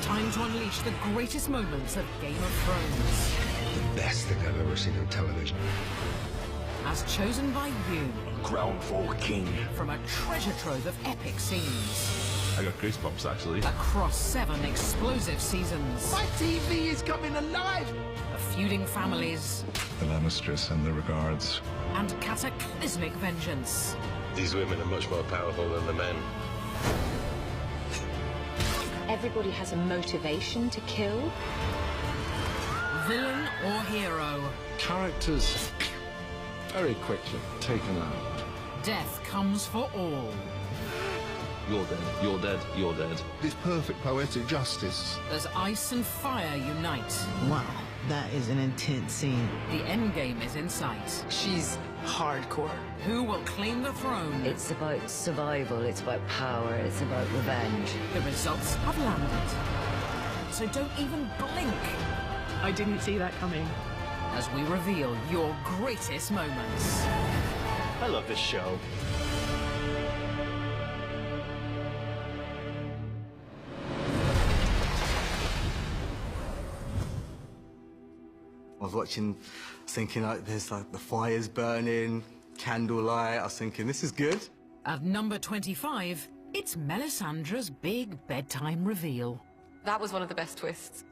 time to unleash the greatest moments of Game of Thrones. The best thing I've ever seen on television. As chosen by you. Crown for king. From a treasure trove of epic scenes. I got goosebumps, actually. Across 7 explosive seasons. My TV is coming alive! Of feuding families. The Lannisters and their regards. And cataclysmic vengeance. These women are much more powerful than the men. Everybody has a motivation to kill. Villain or hero. Characters very quickly taken out. Death comes for all. You're dead, you're dead, you're dead. This perfect poetic justice. As ice and fire unite. Wow, that is an intense scene. The endgame is in sight. She's hardcore. Who will claim the throne? It's about survival, it's about power, it's about revenge. The results have landed. So don't even blink. I didn't see that coming. As we reveal your greatest moments. I love this show. I was watching, thinking like there's like the fire's burning, candlelight. I was thinking this is good. At number 25, it's Melisandre's big bedtime reveal. That was one of the best twists.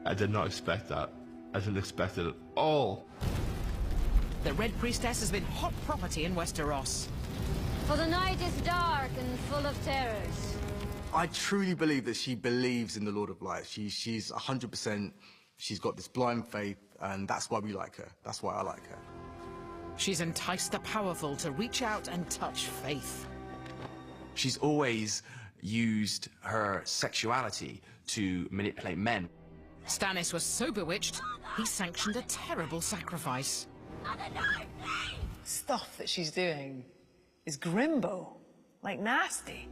I did not expect that. I didn't expect it at all. The Red Priestess has been hot property in Westeros. For the night is dark and full of terrors. I truly believe that she believes in the Lord of Light. She's 100%. She's got this blind faith, and that's why we like her. That's why I like her. She's enticed the powerful to reach out and touch faith. She's always used her sexuality to manipulate men. Stannis was so bewitched, he sanctioned a terrible sacrifice. Stuff that she's doing is grimbo, like nasty.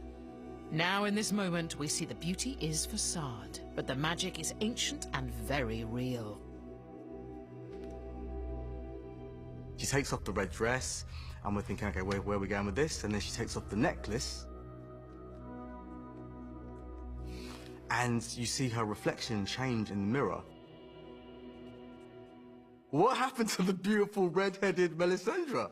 Now in this moment, we see the beauty is facade, but the magic is ancient and very real. She takes off the red dress, and we're thinking, okay, where are we going with this? And then she takes off the necklace. And you see her reflection change in the mirror. What happened to the beautiful red-headed Melisandre?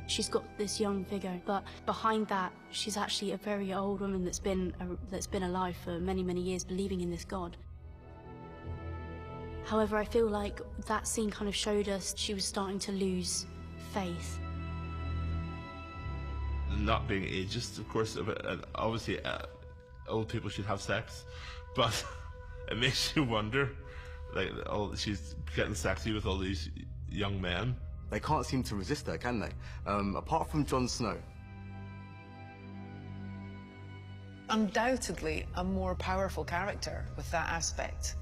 She's got this young figure, but behind that, she's actually a very old woman that's been alive for many, many years, believing in this god. However, I feel like that scene kind of showed us she was starting to lose faith. Not being ageist, of course, obviously old people should have sex, but it makes you wonder, like, she's getting sexy with all these young men. They can't seem to resist her, can they? Apart from Jon Snow. Undoubtedly a more powerful character with that aspect.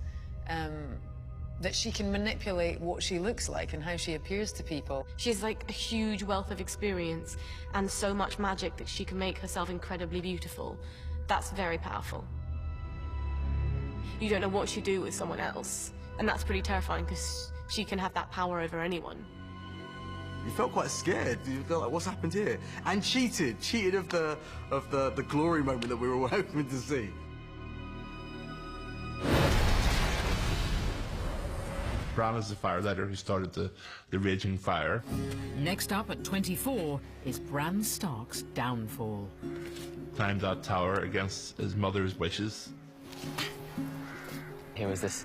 That she can manipulate what she looks like and how she appears to people. She's like a huge wealth of experience and so much magic that she can make herself incredibly beautiful. That's very powerful. You don't know what she'd do with someone else, and that's pretty terrifying because she can have that power over anyone. You felt quite scared. You felt like, what's happened here? And cheated of the glory moment that we were all hoping to see. Bran is the firelighter who started the raging fire. Next up at 24 is Bran Stark's downfall. Climbed that tower against his mother's wishes. He was this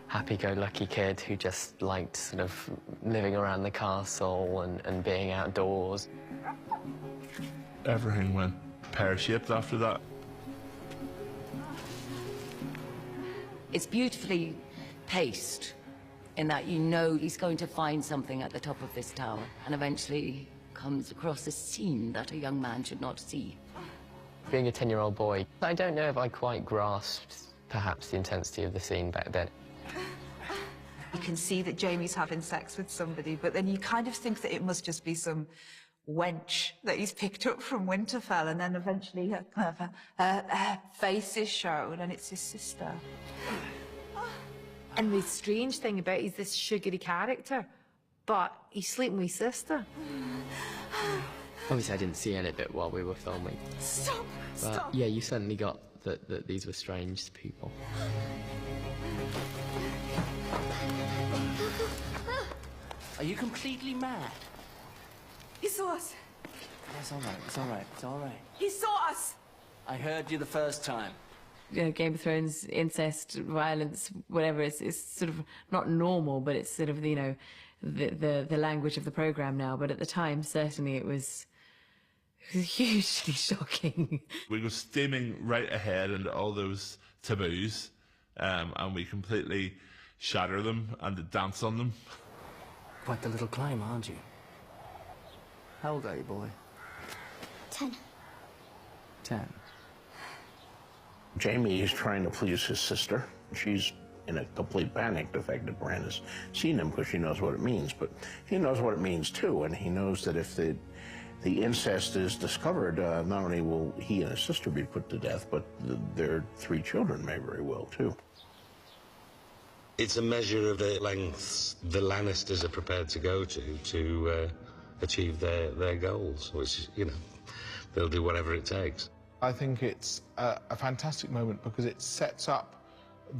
happy-go-lucky kid who just liked sort of living around the castle and being outdoors. Everything went pear-shaped after that. It's beautifully paced in that you know he's going to find something at the top of this tower and eventually comes across a scene that a young man should not see. Being a 10-year-old boy, I don't know if I quite grasped perhaps the intensity of the scene back then. You can see that Jaime's having sex with somebody, but then you kind of think that it must just be some wench that he's picked up from Winterfell, and then eventually her face is shown, and it's his sister. And the strange thing about he's this sugary character, but he's sleeping with his sister. Obviously, I didn't see any of it while we were filming. Stop! But Stop! yeah, you certainly got that these were strange people. Are you completely mad? He saw us. It's all right, it's all right, it's all right. He saw us. I heard you the first time. You know, Game of Thrones, incest, violence, whatever, it's sort of not normal, but it's sort of, you know, the language of the programme now. But at the time, certainly it was hugely shocking. We go steaming right ahead into all those taboos, and we completely shatter them and dance on them. Quite the little climb, aren't you? How old are you, boy? 10. 10. Jamie is trying to please his sister. She's in a complete panic. The fact that Bran has seen him because she knows what it means, but he knows what it means too, and he knows that if the incest is discovered, not only will he and his sister be put to death, but their 3 children may very well too. It's a measure of the lengths the Lannisters are prepared to go to achieve their goals, which, you know, they'll do whatever it takes. I think it's a fantastic moment because it sets up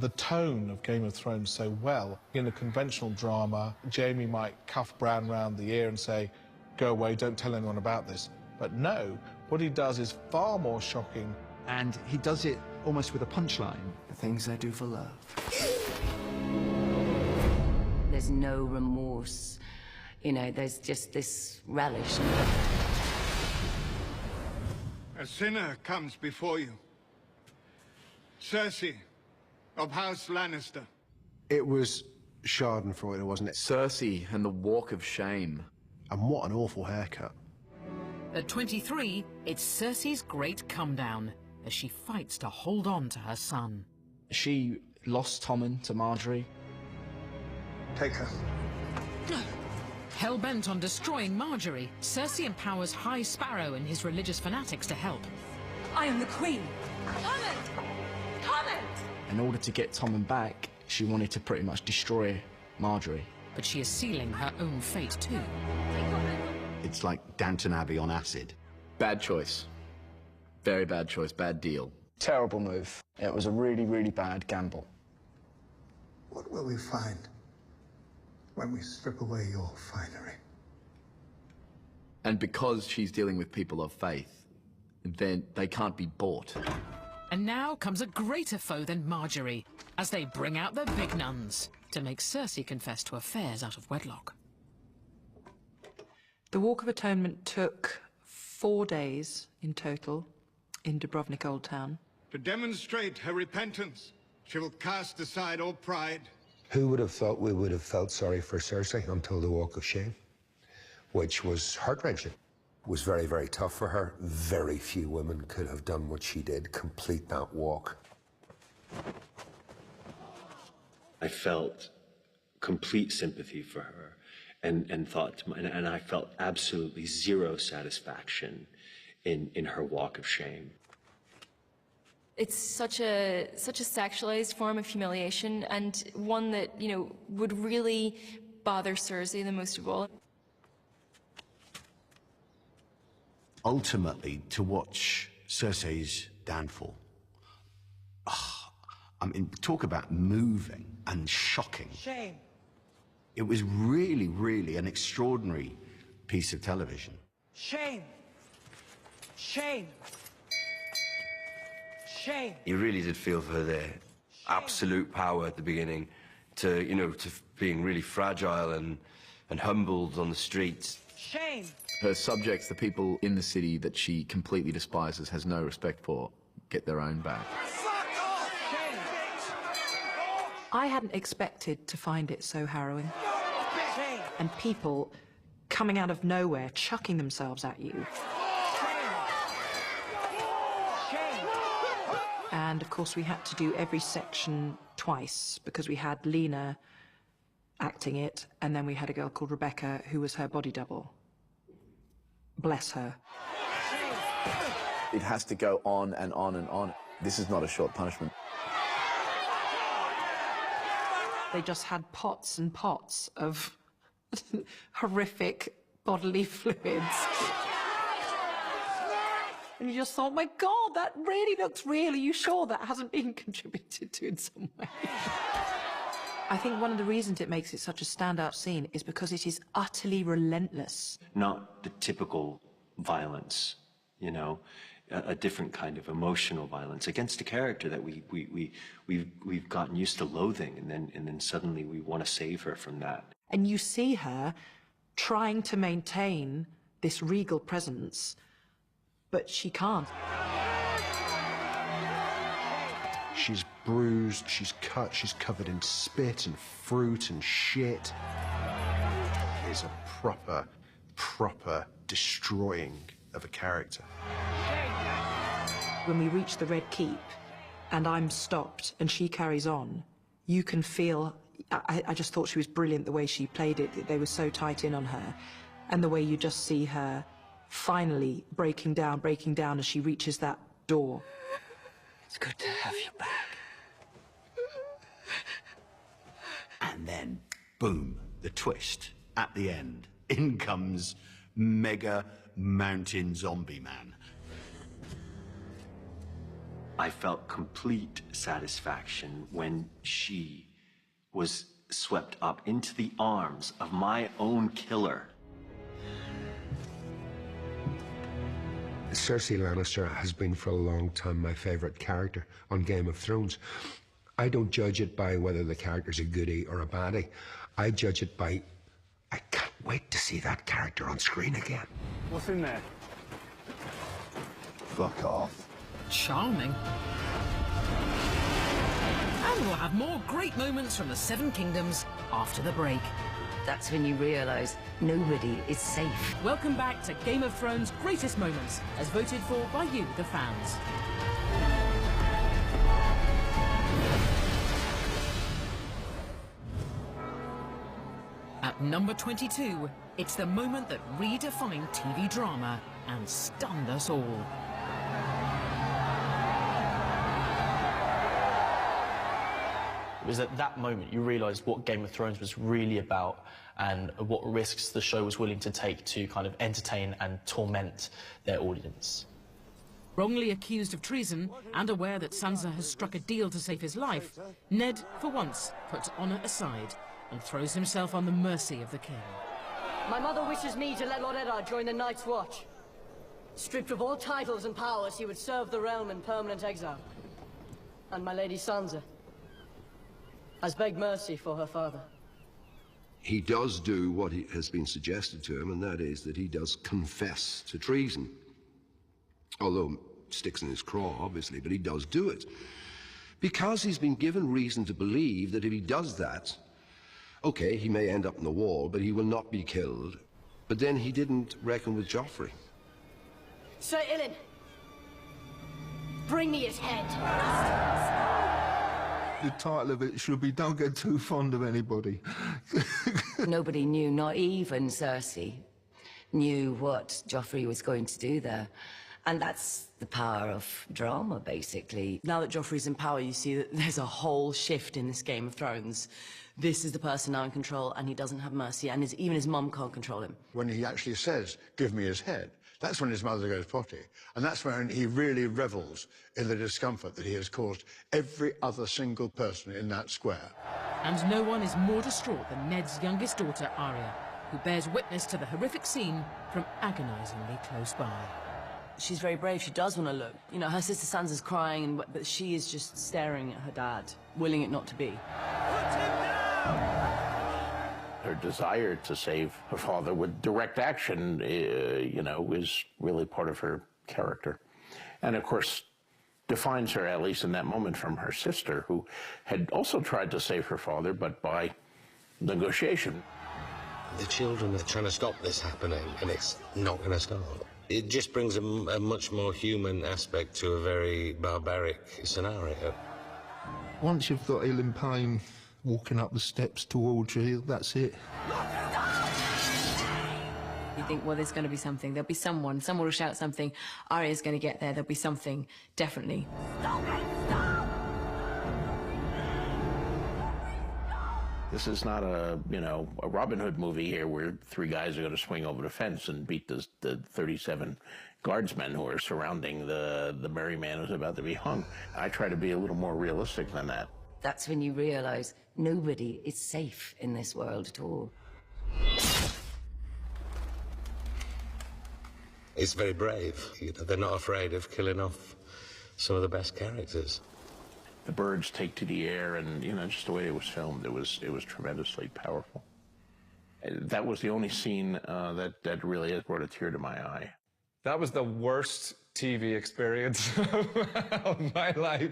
the tone of Game of Thrones so well. In a conventional drama, Jaime might cuff Bran round the ear and say, "Go away, don't tell anyone about this." But no, what he does is far more shocking. And he does it almost with a punchline. The things I do for love. There's no remorse. You know, there's just this relish. A sinner comes before you. Cersei, of House Lannister. It was Schadenfreude, wasn't it? Cersei and the Walk of Shame. And what an awful haircut. At 23, it's Cersei's great come-down, as she fights to hold on to her son. She lost Tommen to Marjorie. Take her. Hell-bent on destroying Marjorie, Cersei empowers High Sparrow and his religious fanatics to help. I am the queen. Tommen! Tommen! In order to get Tommen back, she wanted to pretty much destroy Marjorie. But she is sealing her own fate too. It's like Downton Abbey on acid. Bad choice. Very bad choice, bad deal. Terrible move. It was a really, really bad gamble. What will we find when we strip away your finery? And because she's dealing with people of faith, then they can't be bought. And now comes a greater foe than Marjorie, as they bring out the big nuns to make Cersei confess to affairs out of wedlock. The Walk of Atonement took 4 days in total in Dubrovnik Old Town. To demonstrate her repentance, she will cast aside all pride. Who would have thought we would have felt sorry for Cersei until the Walk of Shame, which was heart-wrenching. It was very, very tough for her. Very few women could have done what she did, complete that walk. I felt complete sympathy for her and thought, and I felt absolutely zero satisfaction in her walk of shame. It's such a sexualized form of humiliation, and one that, you know, would really bother Cersei the most of all. Ultimately, to watch Cersei's downfall, I mean, talk about moving and shocking. Shame. It was really, really an extraordinary piece of television. Shame. Shame. Shame. You really did feel for the absolute power at the beginning, to, you know, to being really fragile and humbled on the streets. Shame. Her subjects, the people in the city that she completely despises, has no respect for, get their own back. I hadn't expected to find it so harrowing. And people coming out of nowhere, chucking themselves at you. And of course we had to do every section twice because we had Lena acting it, and then we had a girl called Rebecca who was her body double. Bless her. It has to go on and on and on. This is not a short punishment. They just had pots and pots of horrific bodily fluids. And you just thought, my God, that really looks real. Are you sure that hasn't been contributed to in some way? I think one of the reasons it makes it such a standout scene is because it is utterly relentless. Not the typical violence, you know, a different kind of emotional violence against a character that we've gotten used to loathing, and then suddenly we want to save her from that. And you see her trying to maintain this regal presence, but she can't. She's bruised, she's cut, she's covered in spit and fruit and shit. It's a proper destroying of a character. When we reach the Red Keep and I'm stopped and she carries on, you can feel, I just thought she was brilliant the way she played it. They were so tight in on her. And the way you just see her finally breaking down as she reaches that door. It's good to have you back. And then, boom, the twist. At the end, in comes Mega Mountain Zombie Man. I felt complete satisfaction when she was swept up into the arms of my own killer. Cersei Lannister has been for a long time my favourite character on Game of Thrones. I don't judge it by whether the character's a goodie or a baddie. I judge it by, I can't wait to see that character on screen again. What's in there? Fuck off. Charming. And we'll have more great moments from the Seven Kingdoms after the break. That's when you realise nobody is safe. Welcome back to Game of Thrones' greatest moments, as voted for by you, the fans. At number 22, it's the moment that redefined TV drama and stunned us all. It was at that moment you realised what Game of Thrones was really about and what risks the show was willing to take to kind of entertain and torment their audience. Wrongly accused of treason and aware that Sansa has struck a deal to save his life, Ned, for once, puts honour aside and throws himself on the mercy of the king. My mother wishes me to let Lord Eddard join the Night's Watch. Stripped of all titles and powers, he would serve the realm in permanent exile. And my lady Sansa has begged mercy for her father. He does do what has been suggested to him, and that is that he does confess to treason. Although sticks in his craw, obviously, but he does do it. Because he's been given reason to believe that if he does that, okay, he may end up in the wall, but he will not be killed. But then he didn't reckon with Joffrey. Sir Ilyn, bring me his head. The title of it should be Don't Get Too Fond of Anybody. Nobody knew, not even Cersei, knew what Joffrey was going to do there. And that's the power of drama, basically. Now that Joffrey's in power, you see that there's a whole shift in this Game of Thrones. This is the person now in control, and he doesn't have mercy, and even his mum can't control him. When he actually says, give me his head, that's when his mother goes potty. And that's when he really revels in the discomfort that he has caused every other single person in that square. And no one is more distraught than Ned's youngest daughter, Arya, who bears witness to the horrific scene from agonisingly close by. She's very brave. She does want to look. You know, her sister Sansa's crying, but she is just staring at her dad, willing it not to be. Her desire to save her father with direct action, you know, is really part of her character. And of course, defines her, at least in that moment, from her sister, who had also tried to save her father, but by negotiation. The children are trying to stop this happening, and it's not going to stop. It just brings a much more human aspect to a very barbaric scenario. Once you've got Ilyn Payne walking up the steps towards you, that's it. You think, well, there's going to be something. There'll be someone will shout something. Arya's going to get there. There'll be something, definitely. This is not a, you know, a Robin Hood movie here where three guys are going to swing over the fence and beat the 37 guardsmen who are surrounding the merry man who's about to be hung. I try to be a little more realistic than that. That's when you realize nobody is safe in this world at all. It's very brave. You know, they're not afraid of killing off some of the best characters. The birds take to the air, and you know, just the way it was filmed, it was tremendously powerful. That was the only scene that really has brought a tear to my eye. That was the worst TV experience of my life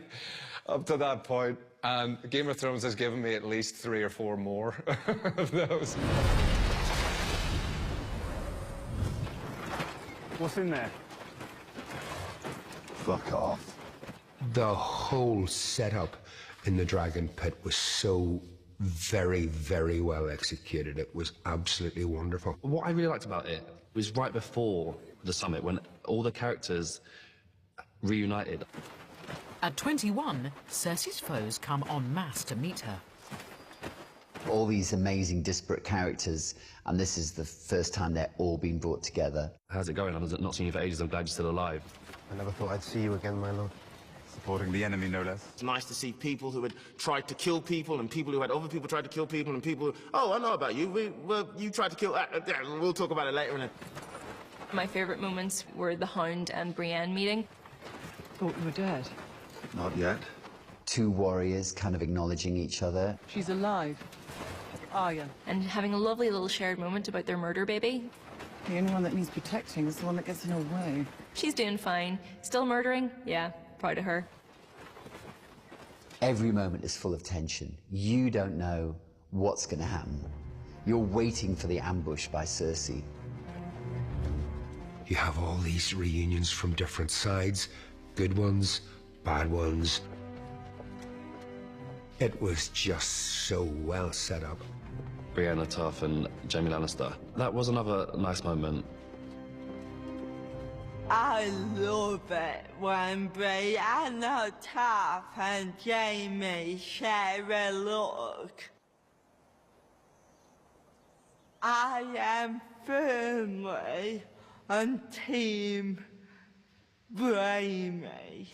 up to that point, and Game of Thrones has given me at least 3 or 4 more of those. What's in there? Fuck off. The whole setup in the Dragon Pit was so very, very well executed. It was absolutely wonderful. What I really liked about it was right before the summit, when all the characters reunited. At 21, Cersei's foes come en masse to meet her. All these amazing disparate characters, and this is the first time they're all being brought together. How's it going? I've not seen you for ages. I'm glad you're still alive. I never thought I'd see you again, my lord. Supporting the enemy, no less. It's nice to see people who had tried to kill people, and people who had other people try to kill people, and people who, oh, I know about you. You tried to kill... we'll talk about it later. My favorite moments were the Hound and Brienne meeting. Thought you were dead. Not yet. 2 warriors kind of acknowledging each other. She's alive. Arya. And having a lovely little shared moment about their murder baby. The only one that needs protecting is the one that gets in her way. She's doing fine. Still murdering? Yeah, proud of her. Every moment is full of tension. You don't know what's going to happen. You're waiting for the ambush by Cersei. You have all these reunions from different sides, good ones, bad ones. It was just so well set up. Brienne Tough and Jaime Lannister. That was another nice moment. I love it when Brienne Tough and Jaime share a look. I am firmly on Team Jaime.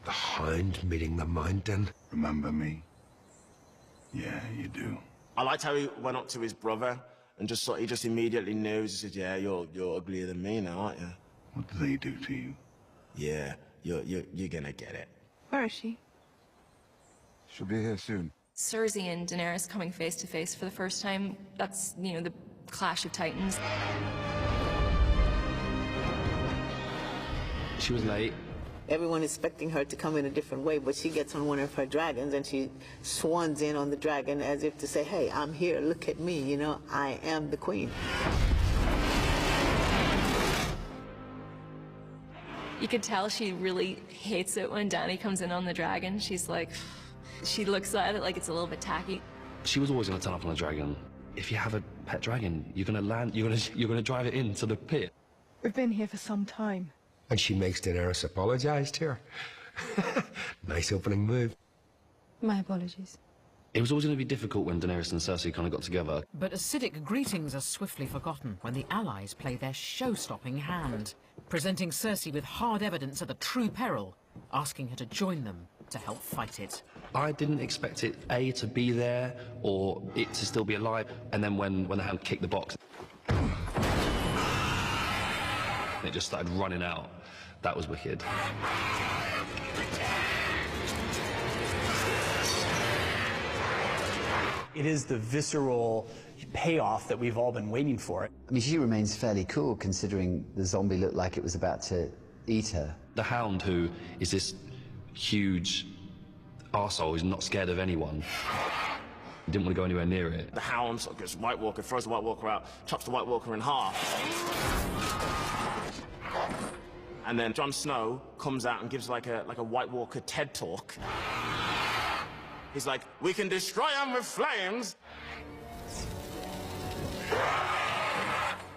The Hound meeting the Mountain. Remember me? Yeah, you do. I liked how he went up to his brother and he just immediately knew. He said, "Yeah, you're uglier than me now, aren't you?" What do they do to you? Yeah, you're gonna get it. Where is she? She'll be here soon. Cersei and Daenerys coming face to face for the first time. That's, you know, the clash of titans. She was late. Everyone expecting her to come in a different way, but she gets on one of her dragons and she swans in on the dragon as if to say, hey, I'm here, look at me, you know, I am the queen. You could tell she really hates it when Dany comes in on the dragon. She's like, she looks at it like it's a little bit tacky. She was always going to turn up on a dragon. If you have a pet dragon, you're going to land, you're going to drive it into the pit. We've been here for some time. And she makes Daenerys apologise to her. Nice opening move. My apologies. It was always going to be difficult when Daenerys and Cersei kind of got together. But acidic greetings are swiftly forgotten when the Allies play their show-stopping hand, presenting Cersei with hard evidence of the true peril, asking her to join them to help fight it. I didn't expect it, A, to be there, or it to still be alive, and then when the Hound kicked the box, it just started running out. That was wicked. It is the visceral payoff that we've all been waiting for. I mean, she remains fairly cool considering the zombie looked like it was about to eat her. The Hound, who is this huge arsehole who's not scared of anyone, didn't want to go anywhere near it. The Hound gets White Walker, throws the White Walker out, chops the White Walker in half. And then Jon Snow comes out and gives like a White Walker TED talk. He's like, we can destroy them with flames.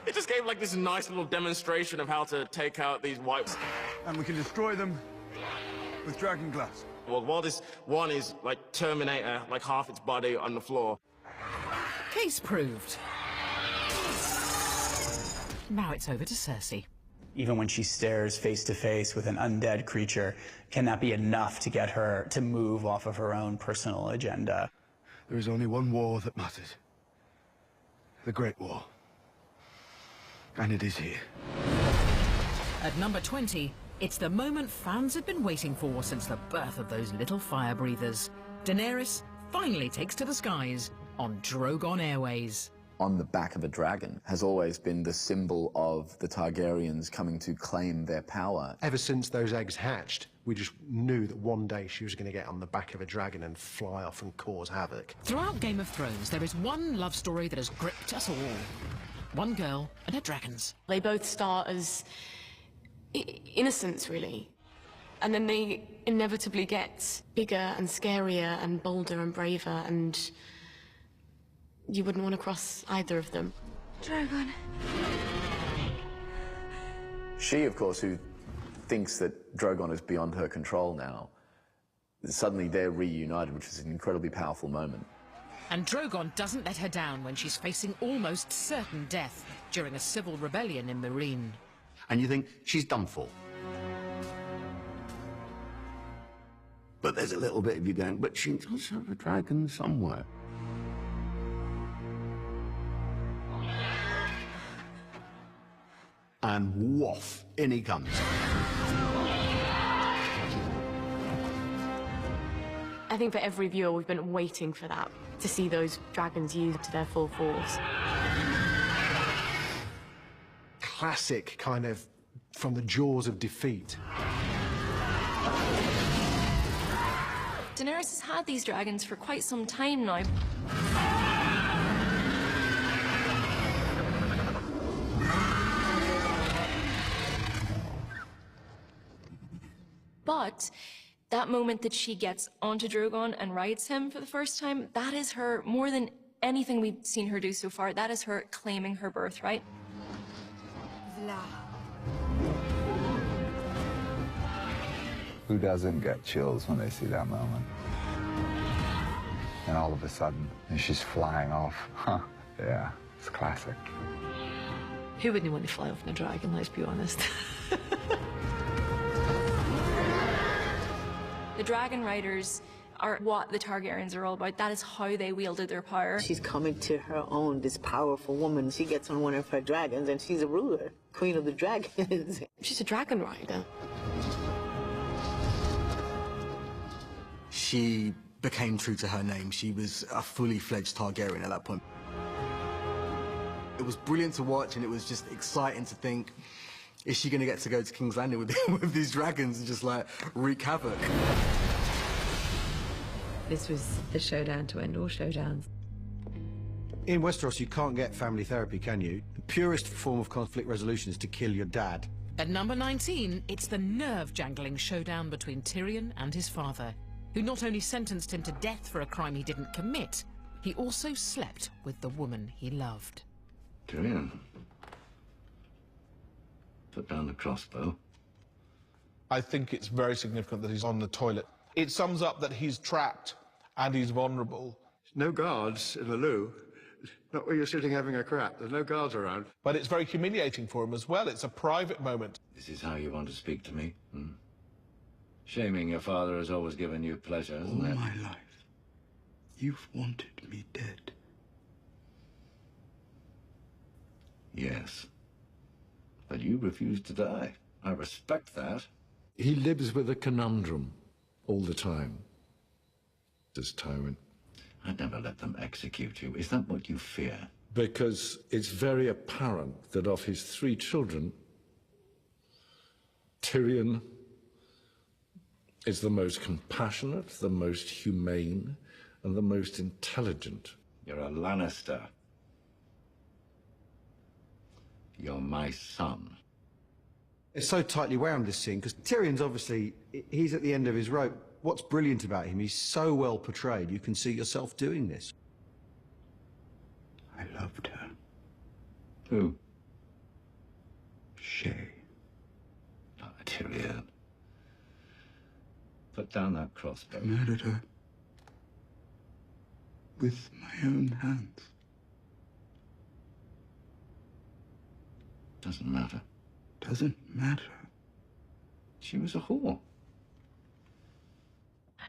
It just gave like this nice little demonstration of how to take out these whites. And we can destroy them with dragon glass. Well, while this one is like Terminator, like half its body on the floor. Case proved. Now it's over to Cersei. Even when she stares face to face with an undead creature, can that be enough to get her to move off of her own personal agenda? There is only one war that matters. The Great War. And it is here. At number 20, it's the moment fans have been waiting for since the birth of those little fire breathers. Daenerys finally takes to the skies on Drogon Airways. On the back of a dragon has always been the symbol of the Targaryens coming to claim their power. Ever since those eggs hatched, we just knew that one day she was going to get on the back of a dragon and fly off and cause havoc. Throughout Game of Thrones, there is one love story that has gripped us all. One girl and her dragons. They both start as innocents, really. And then they inevitably get bigger and scarier and bolder and braver, and you wouldn't want to cross either of them. Drogon. She, of course, who thinks that Drogon is beyond her control now, suddenly they're reunited, which is an incredibly powerful moment. And Drogon doesn't let her down when she's facing almost certain death during a civil rebellion in Meereen. And you think she's done for. But there's a little bit of you going, but she does have a dragon somewhere. And woof, in he comes. I think for every viewer, we've been waiting for that, to see those dragons used to their full force. Classic kind of from the jaws of defeat. Daenerys has had these dragons for quite some time now. But that moment that she gets onto Drogon and rides him for the first time, that is her, more than anything we've seen her do so far, that is her claiming her birthright. Who doesn't get chills when they see that moment? And all of a sudden, and she's flying off. Huh, yeah, it's classic. Who wouldn't want to fly off in a dragon, let's be honest? The dragon riders are what the Targaryens are all about. That is how they wielded their power. She's coming to her own, this powerful woman. She gets on one of her dragons and she's a ruler, queen of the dragons. She's a dragon rider. She became true to her name. She was a fully fledged Targaryen at that point. It was brilliant to watch, and it was just exciting to think, is she going to get to go to King's Landing with these dragons and just, like, wreak havoc? This was the showdown to end all showdowns. In Westeros, you can't get family therapy, can you? The purest form of conflict resolution is to kill your dad. At number 19, it's the nerve-jangling showdown between Tyrion and his father, who not only sentenced him to death for a crime he didn't commit, he also slept with the woman he loved. Tyrion, put down the crossbow. I think it's very significant that he's on the toilet. It sums up that he's trapped and he's vulnerable. No guards in the loo. Not where you're sitting having a crap. There's no guards around. But it's very humiliating for him as well. It's a private moment. This is how you want to speak to me? Hmm? Shaming your father has always given you pleasure, hasn't it? All my life, you've wanted me dead. Yes. But you refuse to die. I respect that. He lives with a conundrum all the time. This tyrant. I'd never let them execute you. Is that what you fear? Because it's very apparent that of his 3 children, Tyrion is the most compassionate, the most humane, and the most intelligent. You're a Lannister. You're my son. It's so tightly wound, this scene, because Tyrion's obviously, he's at the end of his rope. What's brilliant about him, he's so well portrayed, you can see yourself doing this. I loved her. Who? Shay. Tyrion. Put down that crossbow. I murdered her. With my own hands. Doesn't matter. Doesn't matter. She was a whore.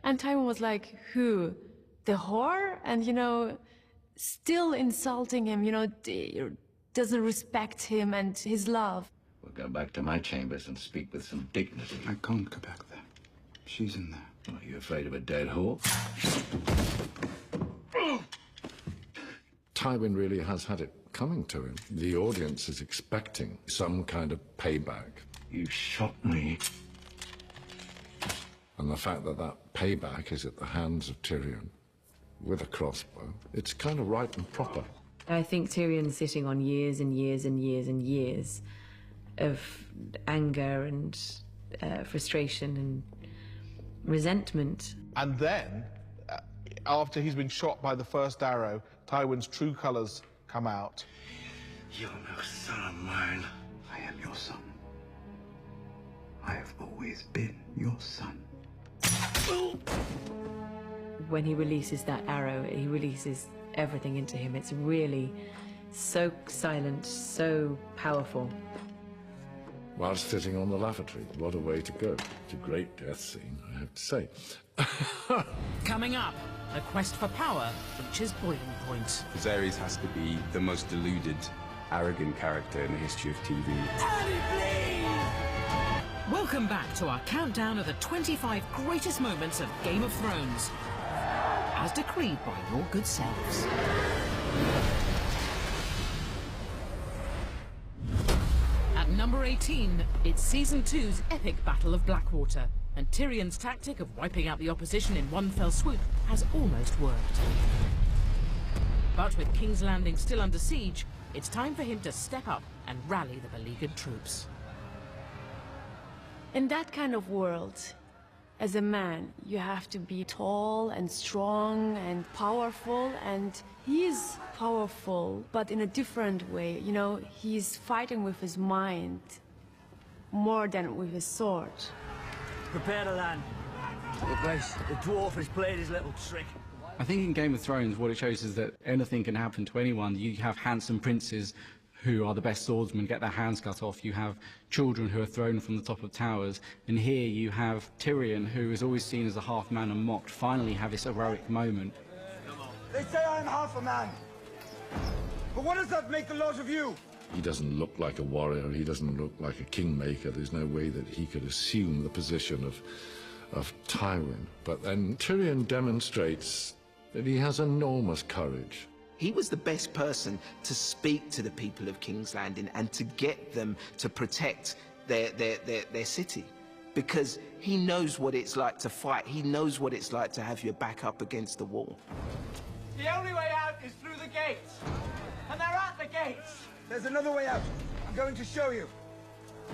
And Tywin was like, who? The whore? And, you know, still insulting him, you know, doesn't respect him and his love. We'll go back to my chambers and speak with some dignity. I can't go back there. She's in there. Are you afraid of a dead whore? Tywin really has had it coming to him. The audience is expecting some kind of payback. You shot me. And the fact that that payback is at the hands of Tyrion with a crossbow, it's kind of right and proper. I think Tyrion's sitting on years and years and years and years of anger and frustration and resentment. And then, after he's been shot by the first arrow, Tywin's true colours come out. You're no son of mine. I am your son. I have always been your son. When he releases that arrow, he releases everything into him. It's really so silent, so powerful. Whilst sitting on the lavatory, what a way to go. It's a great death scene, I have to say. Coming up, a quest for power reaches boiling point. Viserys has to be the most deluded, arrogant character in the history of TV. Welcome back to our countdown of the 25 greatest moments of Game of Thrones, as decreed by your good selves. At number 18, it's Season 2's epic Battle of Blackwater, and Tyrion's tactic of wiping out the opposition in one fell swoop has almost worked. But with King's Landing still under siege, it's time for him to step up and rally the beleaguered troops. In that kind of world, as a man, you have to be tall and strong and powerful, and he's powerful, but in a different way. You know, he's fighting with his mind more than with his sword. Prepare to land. Look, guys, the dwarf has played his little trick. I think in Game of Thrones, what it shows is that anything can happen to anyone. You have handsome princes who are the best swordsmen, get their hands cut off. You have children who are thrown from the top of towers. And here you have Tyrion, who is always seen as a half man and mocked, finally have this heroic moment. They say I'm half a man. But what does that make the lot of you? He doesn't look like a warrior, he doesn't look like a kingmaker. There's no way that he could assume the position of Tywin. But then Tyrion demonstrates that he has enormous courage. He was the best person to speak to the people of King's Landing and to get them to protect their city. Because he knows what it's like to fight. He knows what it's like to have your back up against the wall. The only way out is through the gates. And they're at the gates. There's another way out. I'm going to show you.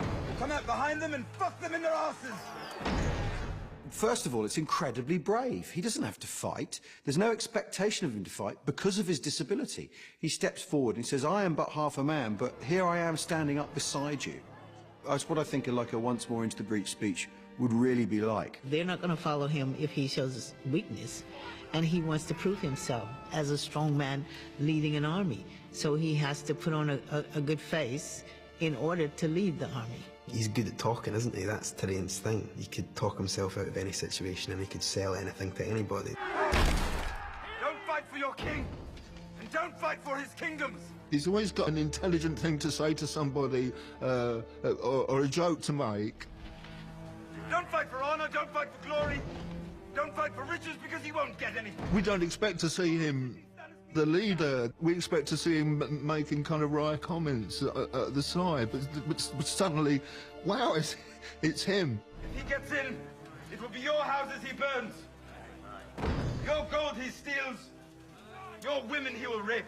We'll come out behind them and fuck them in their asses. First of all, it's incredibly brave. He doesn't have to fight. There's no expectation of him to fight because of his disability. He steps forward and says, I am but half a man, but here I am standing up beside you. That's what I think like a once more into the breach speech would really be like. They're not going to follow him if he shows weakness. And he wants to prove himself as a strong man leading an army. So he has to put on a good face in order to lead the army. He's good at talking, isn't he? That's Tyrion's thing. He could talk himself out of any situation and he could sell anything to anybody. Don't fight for your king, and don't fight for his kingdoms. He's always got an intelligent thing to say to somebody, or a joke to make. Don't fight for honor, don't fight for glory, don't fight for riches because he won't get anything. We don't expect to see him the leader. We expect to see him making kind of wry comments at the side, but suddenly, wow, it's him. If he gets in, it will be your houses he burns, your gold he steals, your women he will rape.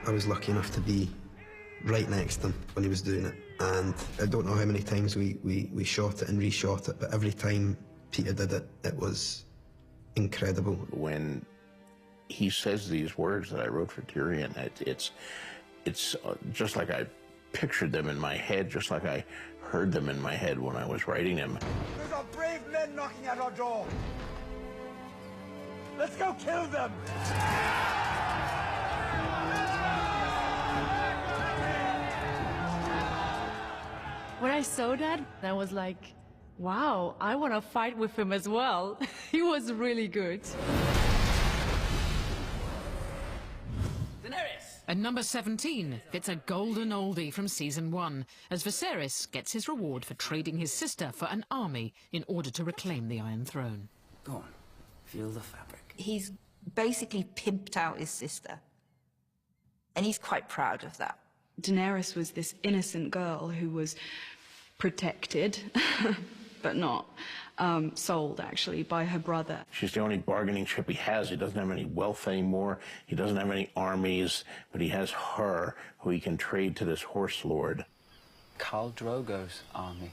I was lucky enough to be right next to him when he was doing it, and I don't know how many times we shot it and reshot it, but every time Peter did it, it was incredible. When he says these words that I wrote for Tyrion, it's just like I pictured them in my head, just like I heard them in my head when I was writing them. There's our brave men knocking at our door. Let's go kill them! When I saw that, I was like, wow, I want to fight with him as well. He was really good. At number 17, it's a golden oldie from season 1, as Viserys gets his reward for trading his sister for an army in order to reclaim the Iron Throne. Go on, feel the fabric. He's basically pimped out his sister. And he's quite proud of that. Daenerys was this innocent girl who was protected, but not sold, actually, by her brother. She's the only bargaining chip he has. He doesn't have any wealth anymore. He doesn't have any armies, but he has her, who he can trade to this horse lord. Khal Drogo's army.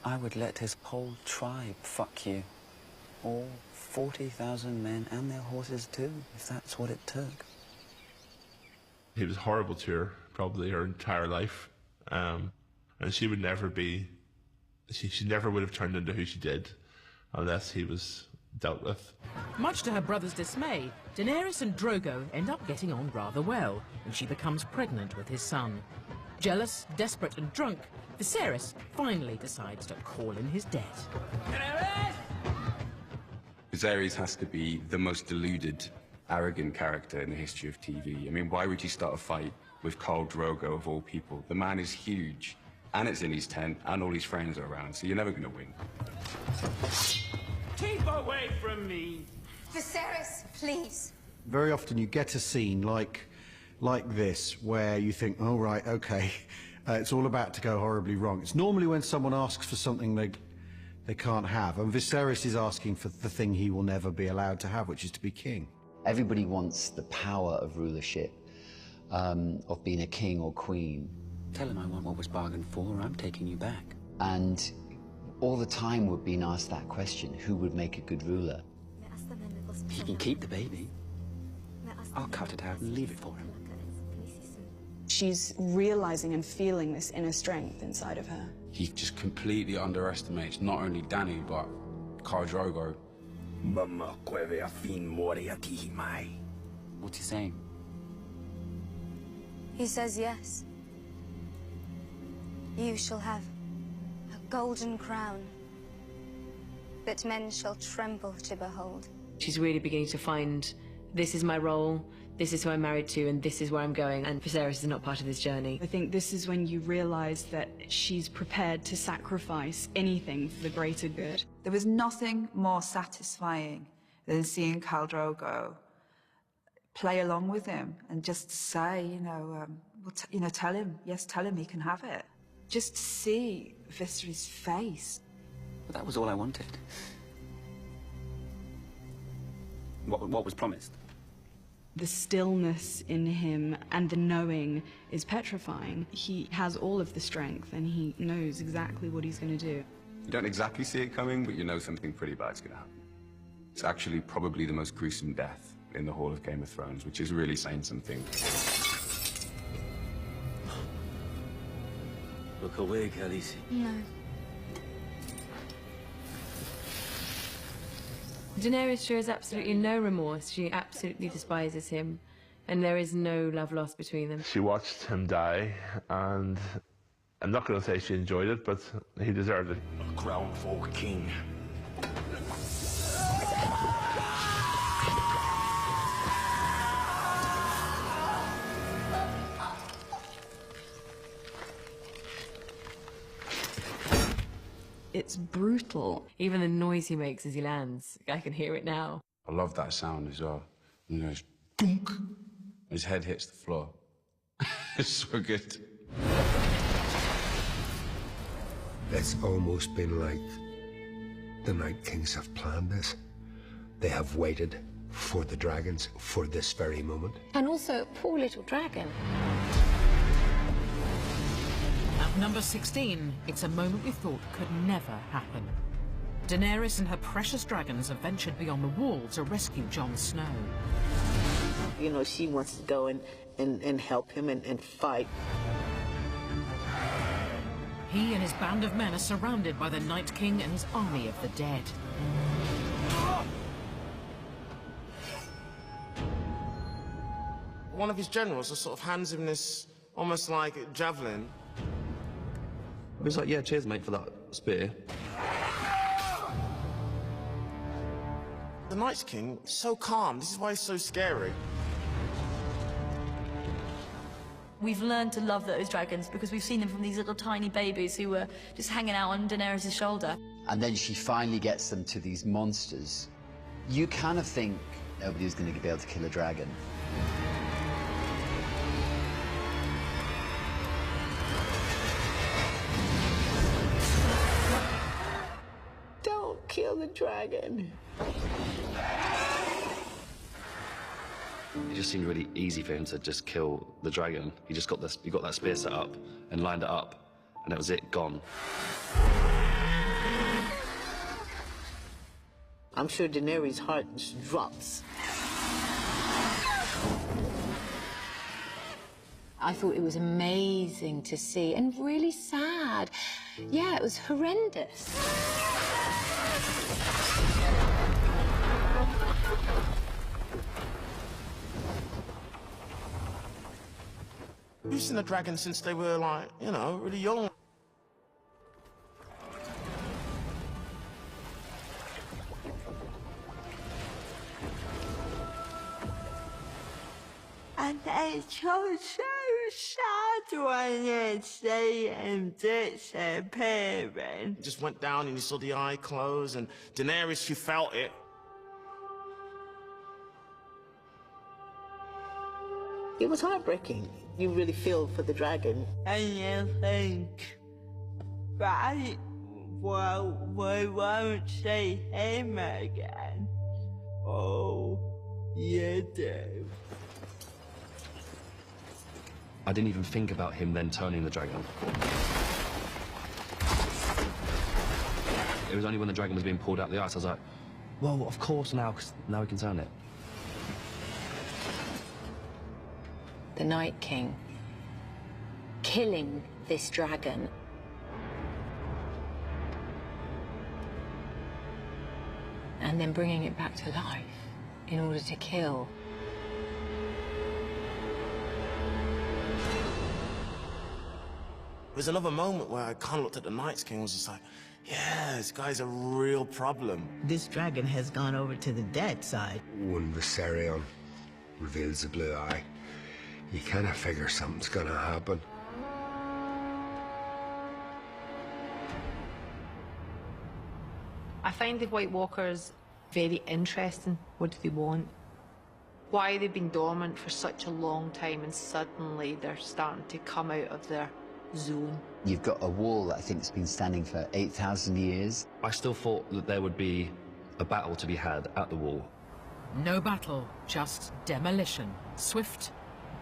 I would let his whole tribe fuck you. All 40,000 men and their horses too, if that's what it took. He was horrible to her, probably her entire life. And she would never be, she never would have turned into who she did unless he was dealt with. Much to her brother's dismay, Daenerys and Drogo end up getting on rather well, and she becomes pregnant with his son. Jealous, desperate and drunk, Viserys finally decides to call in his debt. Viserys has to be the most deluded, arrogant character in the history of TV. I mean, why would you start a fight with Khal Drogo of all people? The man is huge, and it's in his tent, and all his friends are around, so you're never going to win. Keep away from me! Viserys, please. Very often you get a scene like this where you think, oh, right, okay, it's all about to go horribly wrong. It's normally when someone asks for something they can't have, and Viserys is asking for the thing he will never be allowed to have, which is to be king. Everybody wants the power of rulership, of being a king or queen. Tell him I want what was bargained for, or I'm taking you back. And all the time we're being asked that question, who would make a good ruler? He can keep the baby. I'll cut it out and leave it for him. She's realizing and feeling this inner strength inside of her. He just completely underestimates not only Dany, but Khal Drogo. What's he saying? He says yes. You shall have a golden crown that men shall tremble to behold. She's really beginning to find, this is my role, this is who I'm married to, and this is where I'm going, and Viserys is not part of this journey. I think this is when you realize that she's prepared to sacrifice anything for the greater good. There was nothing more satisfying than seeing Khal Drogo play along with him and just say, tell him he can have it. Just see Viserys' face. But that was all I wanted. What was promised? The stillness in him and the knowing is petrifying. He has all of the strength and he knows exactly what he's going to do. You don't exactly see it coming, but you know something pretty bad's going to happen. It's actually probably the most gruesome death in the whole of Game of Thrones, which is really saying something. Look away, Khaleesi. No. Daenerys shows absolutely no remorse. She absolutely despises him, and there is no love lost between them. She watched him die, and I'm not going to say she enjoyed it, but he deserved it. A crown for a king. It's brutal. Even the noise he makes as he lands, I can hear it now. I love that sound as well. You know, it's dunk. His head hits the floor. It's so good. It's almost been like the Night Kings have planned this. They have waited for the dragons for this very moment. And also, poor little dragon. At number 16, it's a moment we thought could never happen. Daenerys and her precious dragons have ventured beyond the wall to rescue Jon Snow. You know, she wants to go and help him and fight. He and his band of men are surrounded by the Night King and his army of the dead. One of his generals just sort of hands him this, almost like javelin. He was like, yeah, cheers, mate, for that spear. The Night's King is so calm. This is why he's so scary. We've learned to love those dragons because we've seen them from these little tiny babies who were just hanging out on Daenerys' shoulder. And then she finally gets them to these monsters. You kind of think nobody was going to be able to kill a dragon. Don't kill the dragon. It just seemed really easy for him to just kill the dragon. He just got this, he got that spear set up and lined it up, and that was it, gone. I'm sure Daenerys' heart just drops. I thought it was amazing to see and really sad. Yeah, it was horrendous. We've seen a dragon since they were, like, you know, really young. And it's so sad when you see him disappearing. It just went down and you saw the eye close, and Daenerys, she felt it. It was heartbreaking. You really feel for the dragon. And you think, right, well, we won't see him again. Oh, you do. I didn't even think about him then turning the dragon. It was only when the dragon was being pulled out of the ice, I was like, well, of course now, because now we can turn it. The Night King killing this dragon. And then bringing it back to life in order to kill. There's another moment where I kind of looked at the Night's King and was just like, yeah, this guy's a real problem. This dragon has gone over to the dead side. When Viserion reveals the blue eye, you kind of figure something's gonna happen. I find the White Walkers very interesting. What do they want? Why they've been dormant for such a long time and suddenly they're starting to come out of their zone. You've got a wall that I think has been standing for 8,000 years. I still thought that there would be a battle to be had at the wall. No battle, just demolition, swift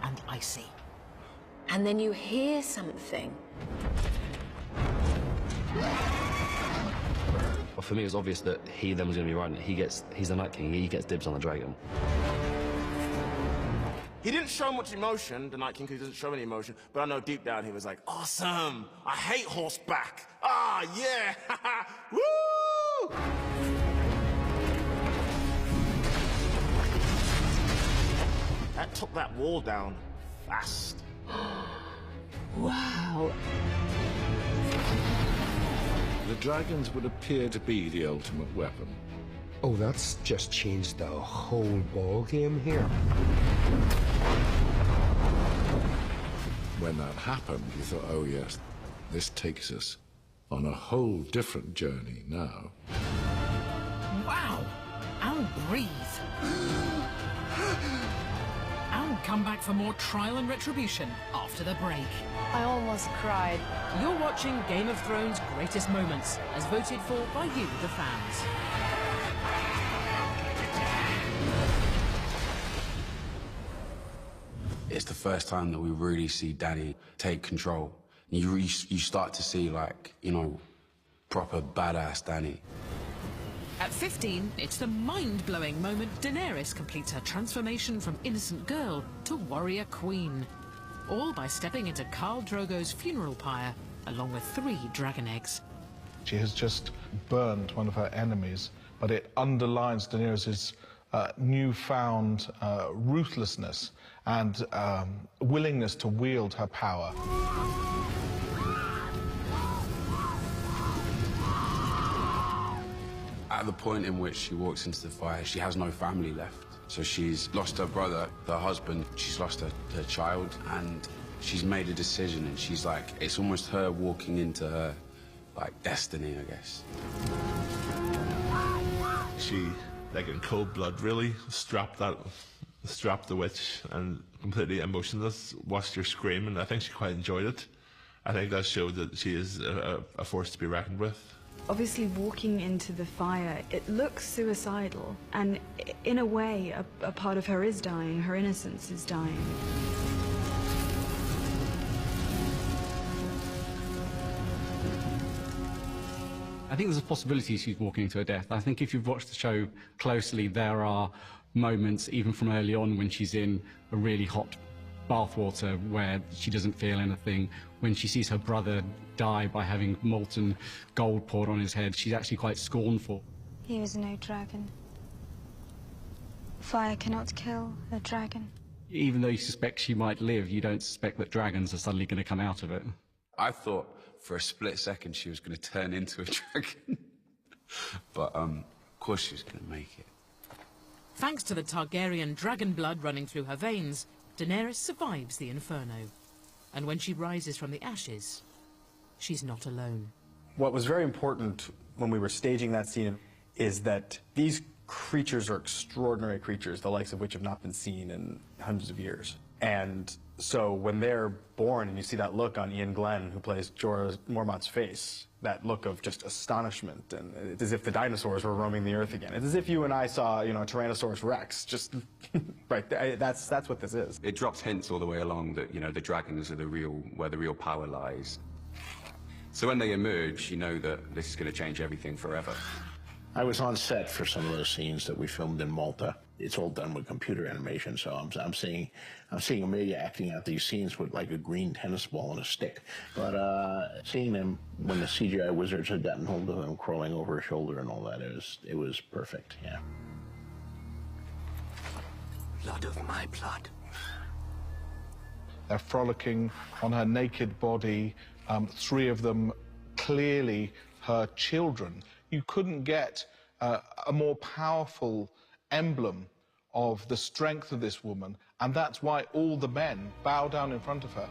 and icy. And then you hear something. Well, for me, it was obvious that he then was going to be riding it. He's the Night King, he gets dibs on the dragon. He didn't show much emotion, the Night King, because he doesn't show any emotion, but I know deep down he was like, awesome! I hate horseback! Ah, yeah! Woo! That took that wall down fast. Wow. The dragons would appear to be the ultimate weapon. Oh, that's just changed the whole ball game here. When that happened, you thought, oh yes, this takes us on a whole different journey now. Wow! And breathe. And come back for more Trial and Retribution after the break. I almost cried. You're watching Game of Thrones' greatest moments, as voted for by you, the fans. It's the first time that we really see Dany take control. You start to see, like, you know, proper badass Dany. At 15, it's the mind-blowing moment Daenerys completes her transformation from innocent girl to warrior queen. All by stepping into Khal Drogo's funeral pyre, along with 3 dragon eggs. She has just burned one of her enemies, but it underlines Daenerys' newfound ruthlessness and willingness to wield her power. the point in which she walks into the fire, she has no family left. So she's lost her brother, her husband, she's lost her child, and she's made a decision, and she's like, it's almost her walking into her, like, destiny, I guess. She, like in cold blood, really strapped the witch, and completely emotionless, watched her scream, and I think she quite enjoyed it. I think that showed that she is a force to be reckoned with. Obviously, walking into the fire, it looks suicidal, and in a way, a part of her is dying, her innocence is dying. I think there's a possibility she's walking into her death. I think if you've watched the show closely, there are moments, even from early on, when she's in a really hot bathwater where she doesn't feel anything. When she sees her brother die by having molten gold poured on his head, she's actually quite scornful. He was no dragon. Fire cannot kill a dragon. Even though you suspect she might live, you don't suspect that dragons are suddenly going to come out of it. I thought for a split second she was going to turn into a dragon. But, of course she was going to make it. Thanks to the Targaryen dragon blood running through her veins, Daenerys survives the Inferno. And when she rises from the ashes, she's not alone. What was very important when we were staging that scene is that these creatures are extraordinary creatures, the likes of which have not been seen in hundreds of years. And so when they're born and you see that look on Ian Glenn, who plays Jorah Mormont's face, that look of just astonishment, and it's as if the dinosaurs were roaming the earth again. It's as if you and I saw, you know, a Tyrannosaurus Rex, just right there. That's what this is. It drops hints all the way along that, you know, the dragons are where the real power lies. So when they emerge, you know that this is going to change everything forever. I was on set for some of those scenes that we filmed in Malta. It's all done with computer animation, so I'm seeing Amelia acting out these scenes with like a green tennis ball and a stick. But seeing them when the CGI wizards had gotten hold of them crawling over her shoulder and all that, it was perfect. Yeah. Blood of my blood. They're frolicking on her naked body. 3 of them clearly her children. You couldn't get a more powerful emblem of the strength of this woman, and that's why all the men bow down in front of her.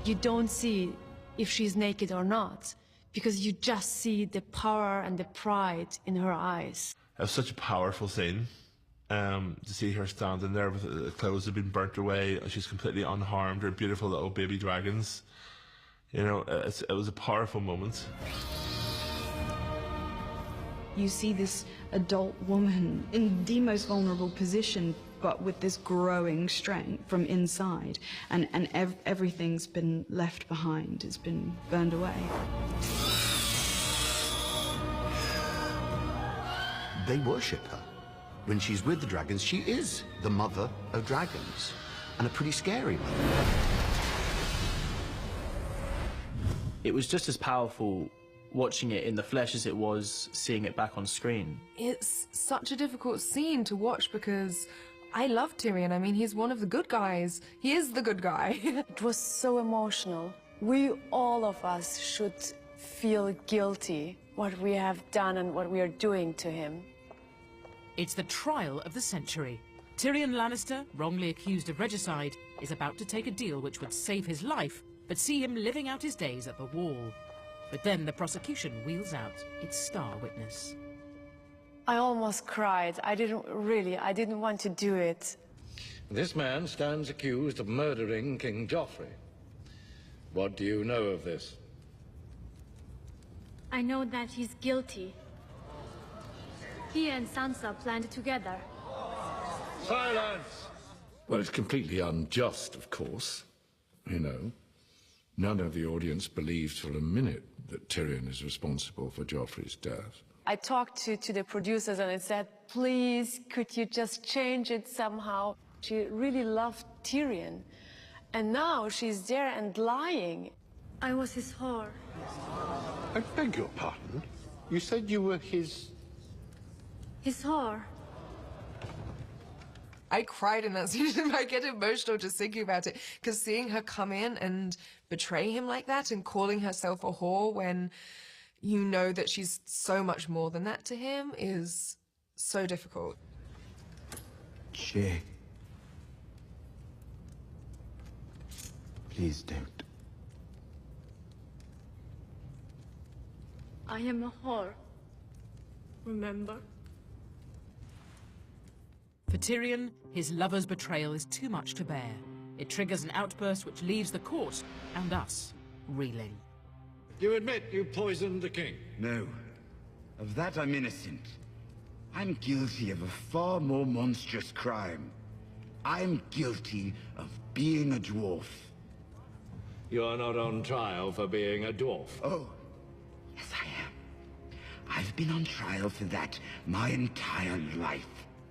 You don't see if she's naked or not, because you just see the power and the pride in her eyes. It was such a powerful scene. To see her standing there with the clothes have been burnt away, she's completely unharmed, her beautiful little baby dragons. You know, it was a powerful moment. You see this adult woman in the most vulnerable position, but with this growing strength from inside, and everything's been left behind, it's been burned away. They worship her. When she's with the dragons, she is the mother of dragons, and a pretty scary one. It was just as powerful watching it in the flesh as it was seeing it back on screen. It's such a difficult scene to watch because I love Tyrion. I mean, he's one of the good guys. He is the good guy. It was so emotional. We, all of us, should feel guilty what we have done and what we are doing to him. It's the trial of the century. Tyrion Lannister, wrongly accused of regicide, is about to take a deal which would save his life, but see him living out his days at the Wall. But then the prosecution wheels out its star witness. I almost cried. I didn't want to do it. This man stands accused of murdering King Joffrey. What do you know of this? I know that he's guilty. He and Sansa planned together. Silence! Well, it's completely unjust, of course. You know, none of the audience believes for a minute that Tyrion is responsible for Joffrey's death. I talked to the producers and I said, please, could you just change it somehow? She really loved Tyrion. And now she's there and lying. I was his whore. I beg your pardon? You said you were his... His whore. I cried in that scene. I get emotional just thinking about it, because seeing her come in and betray him like that and calling herself a whore when, you know that she's so much more than that to him is so difficult. Shay. Please don't. I am a whore. Remember? For Tyrion, his lover's betrayal is too much to bear. It triggers an outburst which leaves the court and us reeling. You admit you poisoned the king? No. Of that I'm innocent. I'm guilty of a far more monstrous crime. I'm guilty of being a dwarf. You're not on trial for being a dwarf. Oh, yes I am. I've been on trial for that my entire life.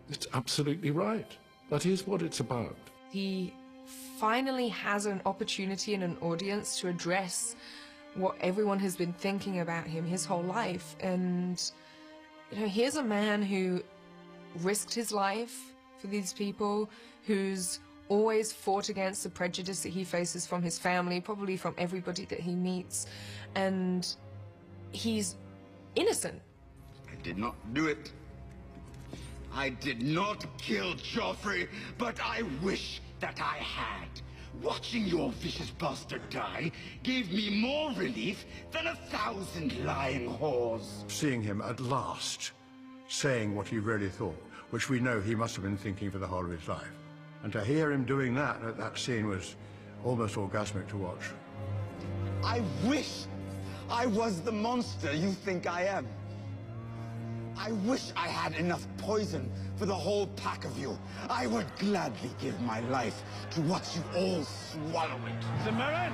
It's absolutely right. That is what it's about. He finally has an opportunity and an audience to address what everyone has been thinking about him his whole life. And, you know, here's a man who risked his life for these people, who's always fought against the prejudice that he faces from his family, probably from everybody that he meets, and he's innocent. I did not do it. I did not kill Joffrey, but I wish that I had. Watching your vicious bastard die gave me more relief than 1,000 lying whores. Seeing him at last saying what he really thought, which we know he must have been thinking for the whole of his life. And to hear him doing that at that scene was almost orgasmic to watch. I wish I was the monster you think I am. I wish I had enough poison for the whole pack of you. I would gladly give my life to watch you all swallow it. Cimarron!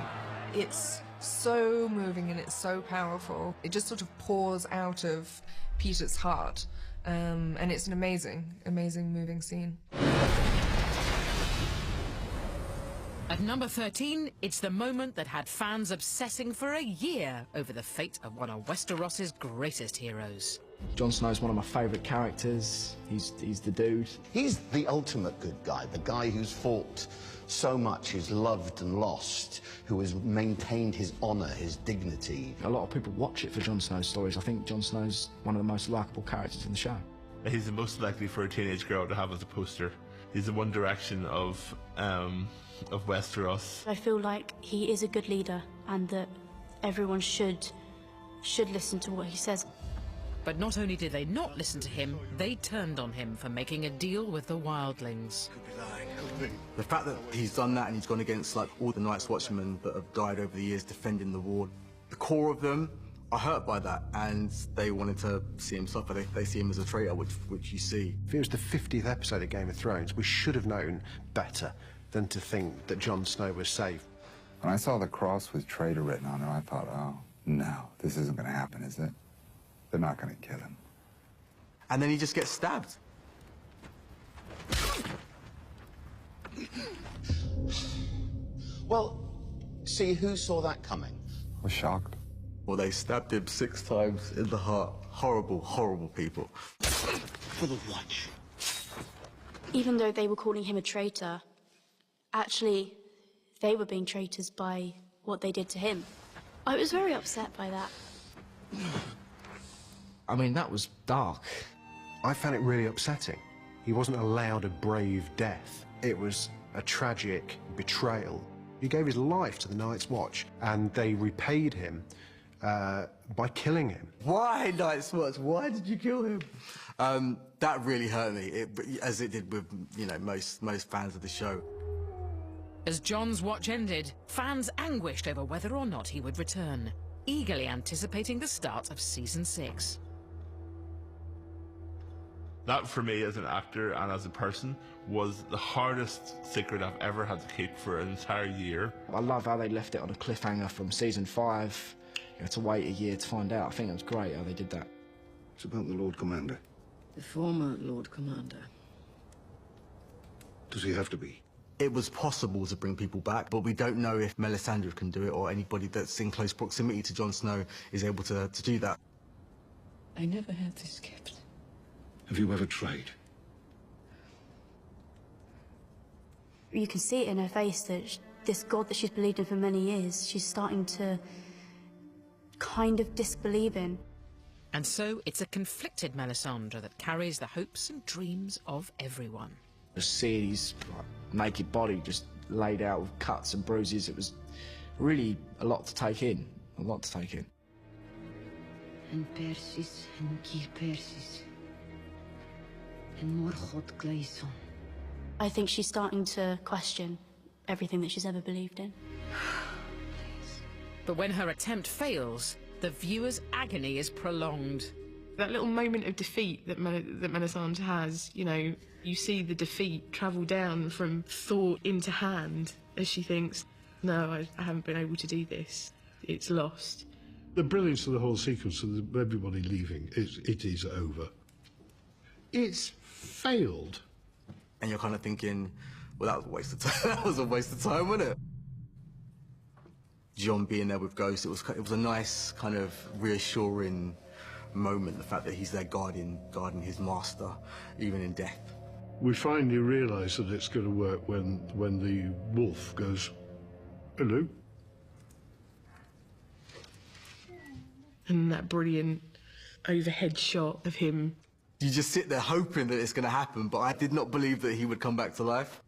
It's so moving and it's so powerful. It just sort of pours out of Peter's heart. And it's an amazing, amazing moving scene. At number 13, it's the moment that had fans obsessing for a year over the fate of one of Westeros's greatest heroes. Jon Snow's one of my favourite characters. He's the dude. He's the ultimate good guy, the guy who's fought so much, who's loved and lost, who has maintained his honour, his dignity. A lot of people watch it for Jon Snow's stories. I think Jon Snow's one of the most likeable characters in the show. He's the most likely for a teenage girl to have as a poster. He's the One Direction of Westeros. I feel like he is a good leader and that everyone should listen to what he says. But not only did they not listen to him, they turned on him for making a deal with the wildlings. The fact that he's done that and he's gone against like all the Night's Watchmen that have died over the years defending the ward, the core of them are hurt by that and they wanted to see him suffer. They see him as a traitor, which you see. If it was the 50th episode of Game of Thrones, we should have known better than to think that Jon Snow was safe. When I saw the cross with traitor written on it, I thought, oh, no, this isn't going to happen, is it? They're not going to kill him. And then he just gets stabbed. Well, see, who saw that coming? I was shocked. Well, they stabbed him 6 times in the heart. Horrible, horrible people. For the Watch. Even though they were calling him a traitor, actually, they were being traitors by what they did to him. I was very upset by that. I mean, that was dark. I found it really upsetting. He wasn't allowed a brave death. It was a tragic betrayal. He gave his life to the Night's Watch, and they repaid him by killing him. Why, Night's Watch? Why did you kill him? That really hurt me, as it did with, you know, most fans of the show. As Jon's watch ended, fans anguished over whether or not he would return, eagerly anticipating the start of Season 6. That, for me, as an actor and as a person, was the hardest secret I've ever had to keep for an entire year. I love how they left it on a cliffhanger from Season 5. You know, to wait a year to find out. I think it was great how they did that. It's about the Lord Commander. The former Lord Commander. Does he have to be? It was possible to bring people back, but we don't know if Melisandre can do it or anybody that's in close proximity to Jon Snow is able to do that. I never had this gift. Have you ever tried? You can see it in her face that this God that she's believed in for many years, she's starting to kind of disbelieve in. And so it's a conflicted Melisandre that carries the hopes and dreams of everyone. Just seeing his naked body just laid out with cuts and bruises, it was really a lot to take in. A lot to take in. En Persis, en Kir Persis. En Morgoth Gleison. I think she's starting to question everything that she's ever believed in. But when her attempt fails, the viewer's agony is prolonged. That little moment of defeat that Melisandre has, you know, you see the defeat travel down from thought into hand as she thinks, no, I haven't been able to do this. It's lost. The brilliance of the whole sequence of everybody leaving is it is over. It's failed. And you're kind of thinking, well, that was a waste of time. That was a waste of time, wasn't it? Jon being there with Ghost, it was a nice kind of reassuring moment, the fact that he's there guarding his master, even in death. We finally realise that it's going to work when the wolf goes, hello. And that brilliant overhead shot of him. You just sit there hoping that it's going to happen, but I did not believe that he would come back to life.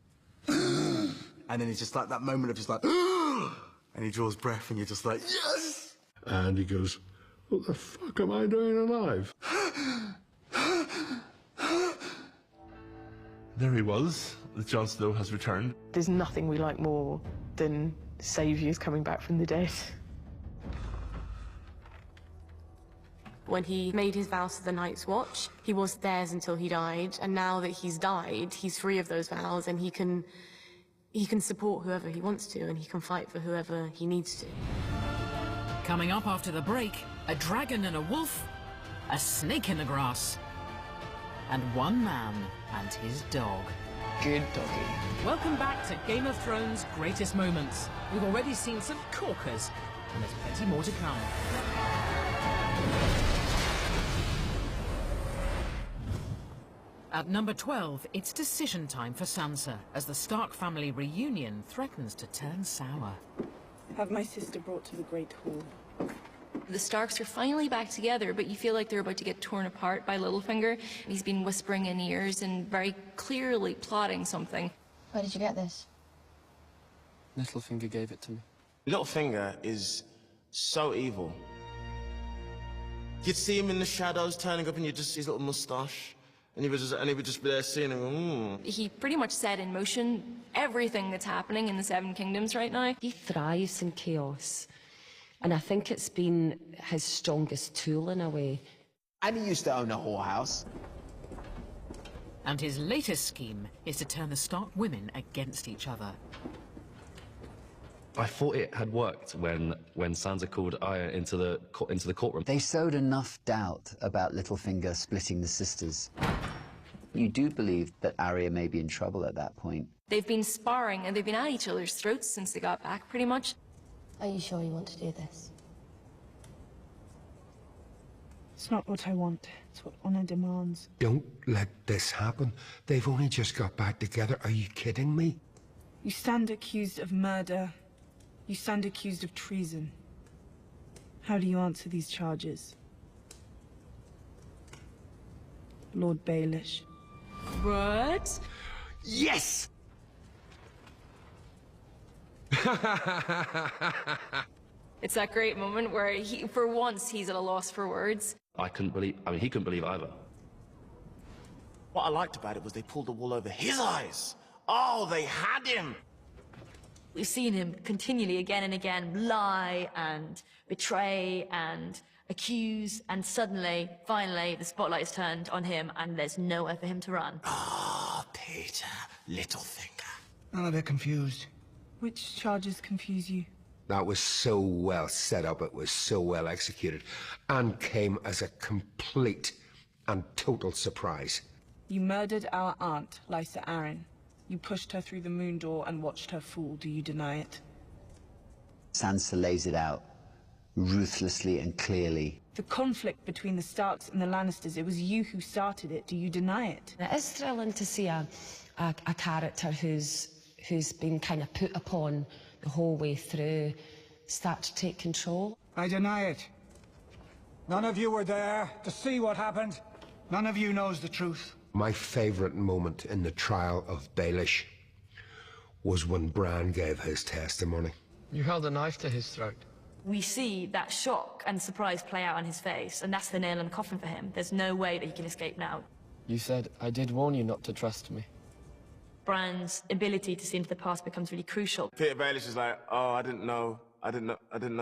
And then it's just like that moment of just like, and he draws breath and you're just like, yes! And he goes, what the fuck am I doing alive? There he was. Jon Snow has returned. There's nothing we like more than saviours coming back from the dead. When he made his vows to the Night's Watch, he was theirs until he died, and now that he's died, he's free of those vows, and he can support whoever he wants to, and he can fight for whoever he needs to. Coming up after the break, a dragon and a wolf, a snake in the grass, and one man and his dog. Good doggy. Welcome back to Game of Thrones' greatest moments. We've already seen some corkers, and there's plenty more to come. At number 12, it's decision time for Sansa, as the Stark family reunion threatens to turn sour. Have my sister brought to the Great Hall. The Starks are finally back together, but you feel like they're about to get torn apart by Littlefinger. He's been whispering in ears and very clearly plotting something. Where did you get this? Littlefinger gave it to me. Littlefinger is so evil. You'd see him in the shadows turning up and you'd just see his little moustache. And he would just be there seeing him. He pretty much set in motion everything that's happening in the Seven Kingdoms right now. He thrives in chaos. And I think it's been his strongest tool in a way. And he used to own a whorehouse. And his latest scheme is to turn the Stark women against each other. I thought it had worked when Sansa called Arya into the courtroom. They sowed enough doubt about Littlefinger splitting the sisters. You do believe that Arya may be in trouble at that point. They've been sparring and they've been at each other's throats since they got back, pretty much. Are you sure you want to do this? It's not what I want. It's what honor demands. Don't let this happen. They've only just got back together. Are you kidding me? You stand accused of murder. You stand accused of treason. How do you answer these charges? Lord Baelish. What? Yes! It's that great moment where for once, he's at a loss for words. He couldn't believe either. What I liked about it was they pulled the wool over his eyes. Oh, they had him! We've seen him continually again and again lie and betray and accuse, and suddenly, finally, the spotlight is turned on him and there's nowhere for him to run. Oh, Peter, Littlefinger. I'm a bit confused. Which charges confuse you? That was so well set up, it was so well executed, and came as a complete and total surprise. You murdered our aunt, Lysa Arryn. You pushed her through the moon door and watched her fall. Do you deny it? Sansa lays it out, ruthlessly and clearly. The conflict between the Starks and the Lannisters, it was you who started it. Do you deny it? It is thrilling to see a character who's been kind of put upon the whole way through start to take control. I deny it. None of you were there to see what happened. None of you knows the truth. My favourite moment in the trial of Baelish was when Bran gave his testimony. You held a knife to his throat. We see that shock and surprise play out on his face, and that's the nail in the coffin for him. There's no way that he can escape now. You said, I did warn you not to trust me. Bran's ability to see into the past becomes really crucial. Peter Baelish is like, oh, I didn't know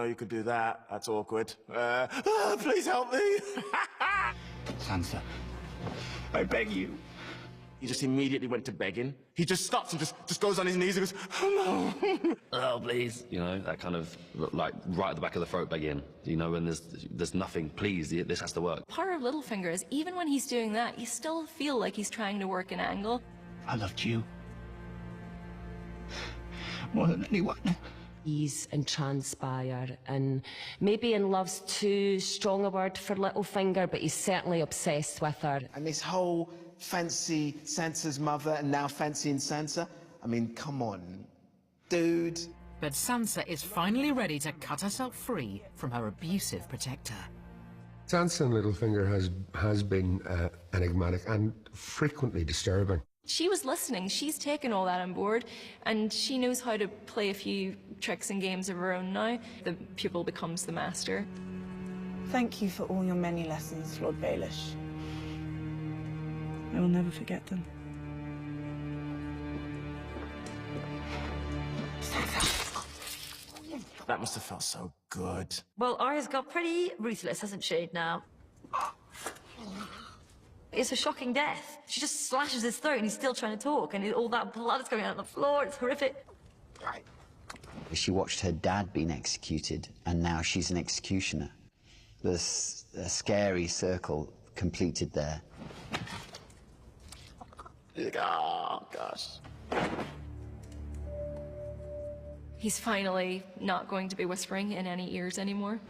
you could do that. That's awkward. Please help me. Sansa, I beg you. He just immediately went to begging. He just stops and just goes on his knees and goes, oh no. Oh, please. You know, that kind of, like, right at the back of the throat begging. You know, when there's nothing, please, this has to work. Part of Littlefinger is, even when he's doing that, you still feel like he's trying to work an angle. I loved you. More than anyone. He's transpire, and maybe in love's too strong a word for Littlefinger, but he's certainly obsessed with her. And this whole fancy Sansa's mother and now fancying Sansa, I mean, come on, dude. But Sansa is finally ready to cut herself free from her abusive protector. Sansa and Littlefinger has been enigmatic and frequently disturbing. She was listening, she's taken all that on board, and she knows how to play a few tricks and games of her own now. The pupil becomes the master. Thank you for all your many lessons, Lord Baelish. I will never forget them. That must have felt so good. Well, Arya's got pretty ruthless, hasn't she, now? It's a shocking death. She just slashes his throat and he's still trying to talk, and all that blood is coming out on the floor. It's horrific. She watched her dad being executed, and now she's an executioner. There's a scary circle completed there. Oh, gosh. He's finally not going to be whispering in any ears anymore.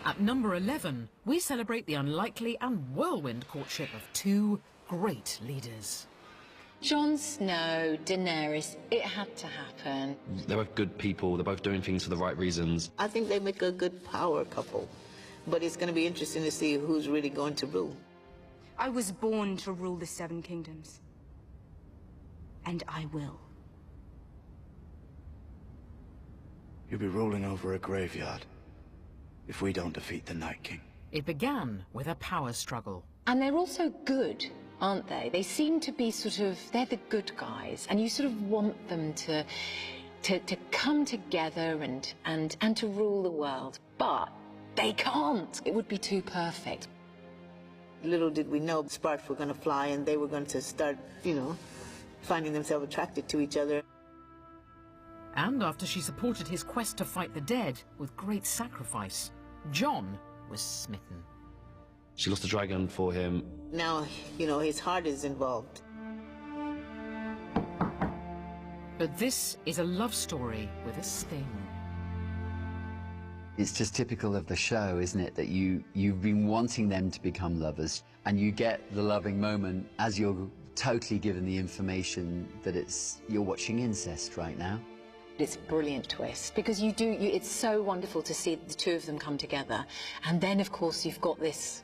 At number 11, we celebrate the unlikely and whirlwind courtship of two great leaders. Jon Snow, Daenerys, it had to happen. They're both good people. They're both doing things for the right reasons. I think they make a good power couple, but it's going to be interesting to see who's really going to rule. I was born to rule the Seven Kingdoms. And I will. You'll be rolling over a graveyard if we don't defeat the Night King. It began with a power struggle. And they're also good, aren't they? They seem to be they're the good guys, and you sort of want them to come together and to rule the world. But they can't. It would be too perfect. Little did we know sparks were going to fly and they were going to start, finding themselves attracted to each other. And after she supported his quest to fight the dead with great sacrifice, Jon was smitten. She lost the dragon for him. Now, his heart is involved. But this is a love story with a sting. It's just typical of the show, isn't it, that you've been wanting them to become lovers, and you get the loving moment as you're totally given the information that you're watching incest right now. It's a brilliant twist, because it's so wonderful to see the two of them come together. And then, of course, you've got this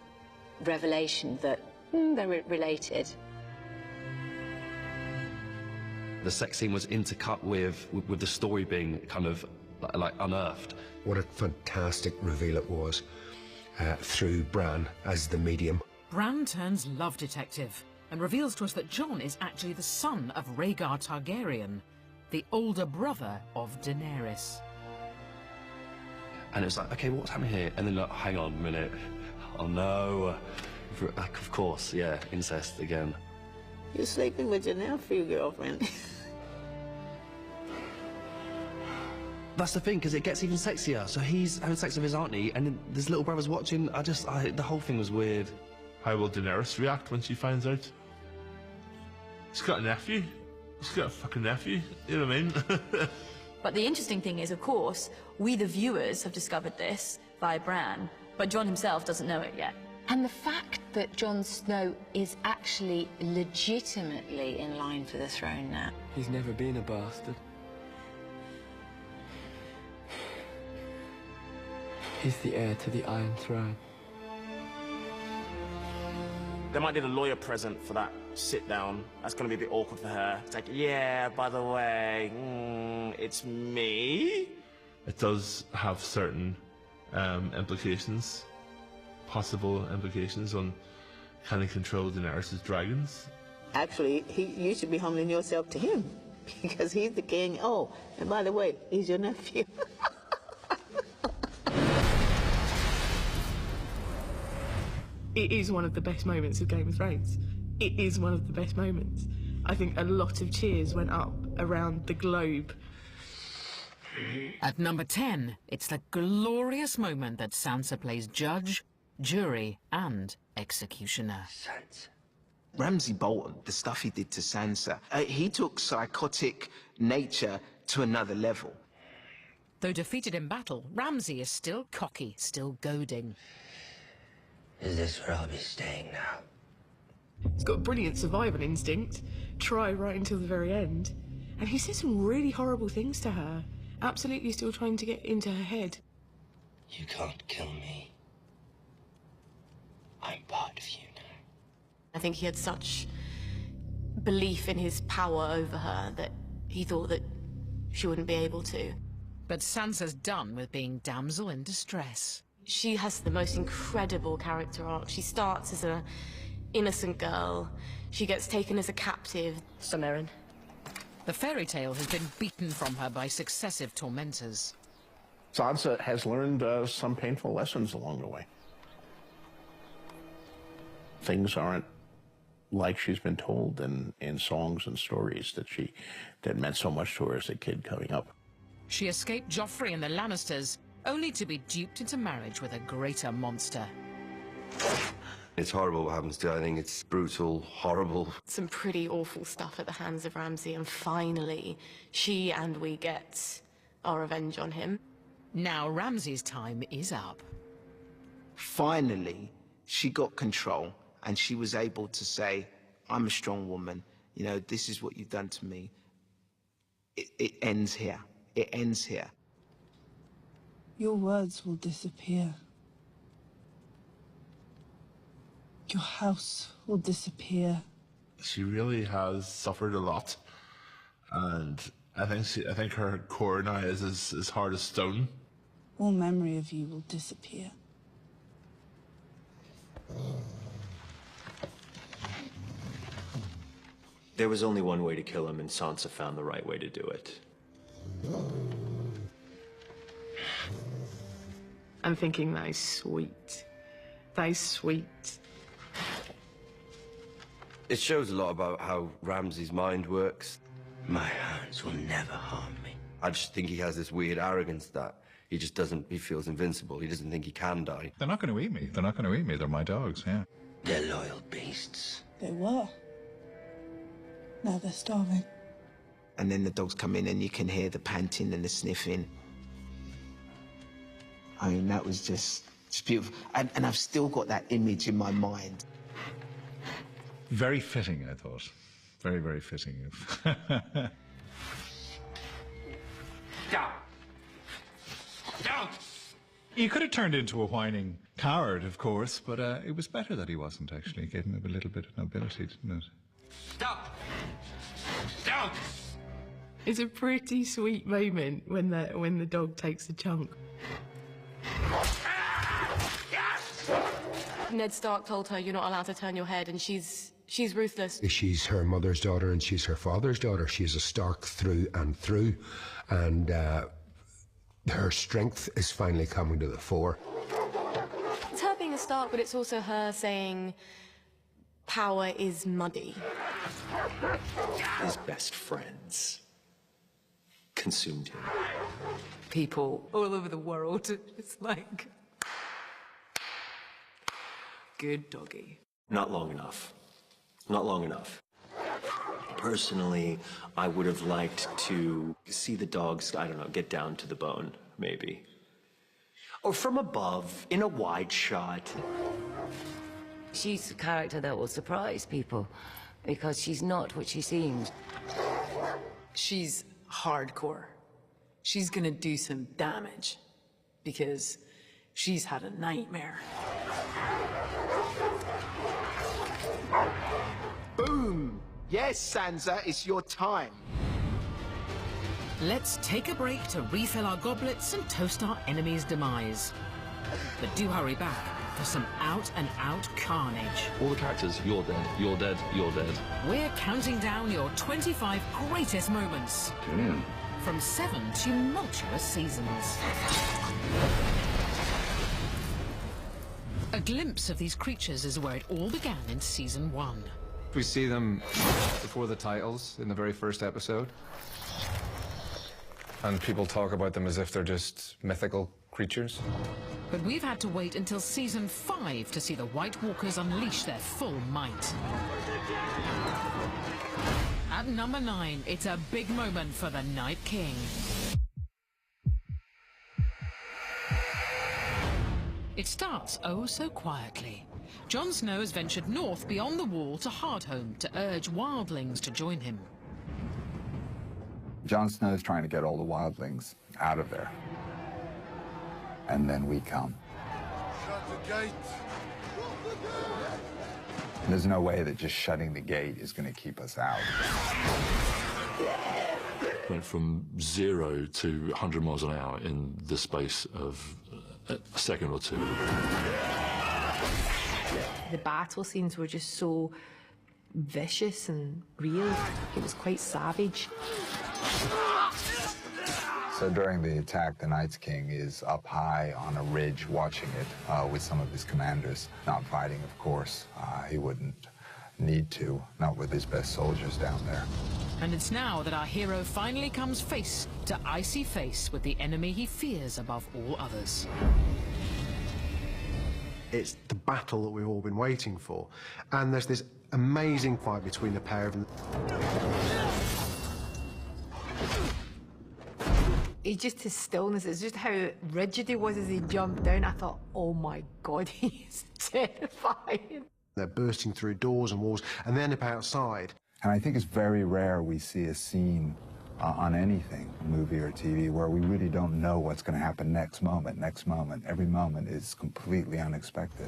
revelation that they're related. The sex scene was intercut with the story being kind of like unearthed. What a fantastic reveal it was through Bran as the medium. Bran turns love detective and reveals to us that Jon is actually the son of Rhaegar Targaryen, the older brother of Daenerys. And it was like, okay, what's happening here? And then, like, hang on a minute. Oh no. Of course, yeah, incest again. You're sleeping with your nephew, girlfriend. That's the thing, because it gets even sexier. So he's having sex with his auntie, and then his little brother's watching. The whole thing was weird. How will Daenerys react when she finds out? She's got a nephew. She's got a fucking nephew. You know what I mean? But the interesting thing is, of course, we the viewers have discovered this via Bran, but Jon himself doesn't know it yet. And the fact that Jon Snow is actually legitimately in line for the throne now. He's never been a bastard. He's the heir to the Iron Throne. They might need a lawyer present for that sit down. That's gonna be a bit awkward for her. It's like, yeah, by the way, it's me. It does have certain implications, possible implications on can he control Daenerys' dragons. Actually, you should be humbling yourself to him because he's the king. Oh, and by the way, he's your nephew. It is one of the best moments of Game of Thrones. It is one of the best moments. I think a lot of cheers went up around the globe. At number 10, it's the glorious moment that Sansa plays judge, jury, and executioner. Ramsay Bolton, the stuff he did to Sansa, he took psychotic nature to another level. Though defeated in battle, Ramsay is still cocky, still goading. Is this where I'll be staying now? He's got a brilliant survival instinct, try right until the very end. And he said some really horrible things to her, absolutely still trying to get into her head. You can't kill me. I'm part of you now. I think he had such belief in his power over her that he thought that she wouldn't be able to. But Sansa's done with being damsel in distress. She has the most incredible character arc. She starts as an innocent girl. She gets taken as a captive. Samarin. The fairy tale has been beaten from her by successive tormentors. Sansa has learned some painful lessons along the way. Things aren't like she's been told in songs and stories that meant so much to her as a kid coming up. She escaped Joffrey and the Lannisters, only to be duped into marriage with a greater monster. It's horrible what happens to her. I think it's brutal, horrible. Some pretty awful stuff at the hands of Ramsay, and finally, she and we get our revenge on him. Now Ramsay's time is up. Finally, she got control, and she was able to say, I'm a strong woman. You know, this is what you've done to me. It ends here. It ends here. Your words will disappear. Your house will disappear. She really has suffered a lot, and I think her core now is as hard as stone. All memory of you will disappear. There was only one way to kill him, and Sansa found the right way to do it. I'm thinking that is sweet. That is sweet. It shows a lot about how Ramsay's mind works. My hands will never harm me. I just think he has this weird arrogance that he just doesn't, he feels invincible. He doesn't think he can die. They're not going to eat me. They're not going to eat me. They're my dogs, yeah. They're loyal beasts. They were. Now they're starving. And then the dogs come in and you can hear the panting and the sniffing. I mean, that was just beautiful. And I've still got that image in my mind. Very fitting, I thought. Very, very fitting. Down! Down! He could have turned into a whining coward, of course, but it was better that he wasn't, actually. It gave him a little bit of nobility, didn't it? Stop! Down! It's a pretty sweet moment when the dog takes a chunk. Ned Stark told her, you're not allowed to turn your head, and she's ruthless. She's her mother's daughter and she's her father's daughter. She's a Stark through and through, and her strength is finally coming to the fore. It's her being a Stark, but it's also her saying power is muddy. His best friends consumed him. People all over the world, it's like... Good doggy. Not long enough. Not long enough. Personally, I would have liked to see the dogs, I don't know, get down to the bone, maybe. Or from above, in a wide shot. She's a character that will surprise people, because she's not what she seems. She's hardcore. She's gonna do some damage, because She's had a nightmare. Boom! Yes, Sansa, it's your time. Let's take a break to refill our goblets and toast our enemy's demise. But do hurry back for some out-and-out carnage. All the characters, you're dead, you're dead, you're dead. We're counting down your 25 greatest moments. From 7 tumultuous seasons. A glimpse of these creatures is where it all began in Season 1. We see them before the titles in the very first episode. And people talk about them as if they're just mythical creatures. But we've had to wait until Season 5 to see the White Walkers unleash their full might. At number 9, it's a big moment for the Night King. It starts oh so quietly. Jon Snow has ventured north beyond the wall to Hardhome to urge wildlings to join him. Jon Snow's trying to get all the wildlings out of there. And then we come. Shut the gate. There's no way that just shutting the gate is going to keep us out. Went from 0 to 100 miles an hour in the space of a second or two. The battle scenes were just so vicious and real. It was quite savage. So during the attack, the Night's King is up high on a ridge watching it with some of his commanders. Not fighting, of course. He wouldn't need to, not with his best soldiers down there. And it's now that our hero finally comes face to icy face with the enemy he fears above all others. It's the battle that we've all been waiting for. And there's this amazing fight between the pair of them. It's just his stillness, it's just how rigid he was as he jumped down. I thought, oh my God, he's terrifying. They're bursting through doors and walls, and they end up outside. And I think it's very rare we see a scene on anything, movie or TV, where we really don't know what's going to happen next moment. Every moment is completely unexpected.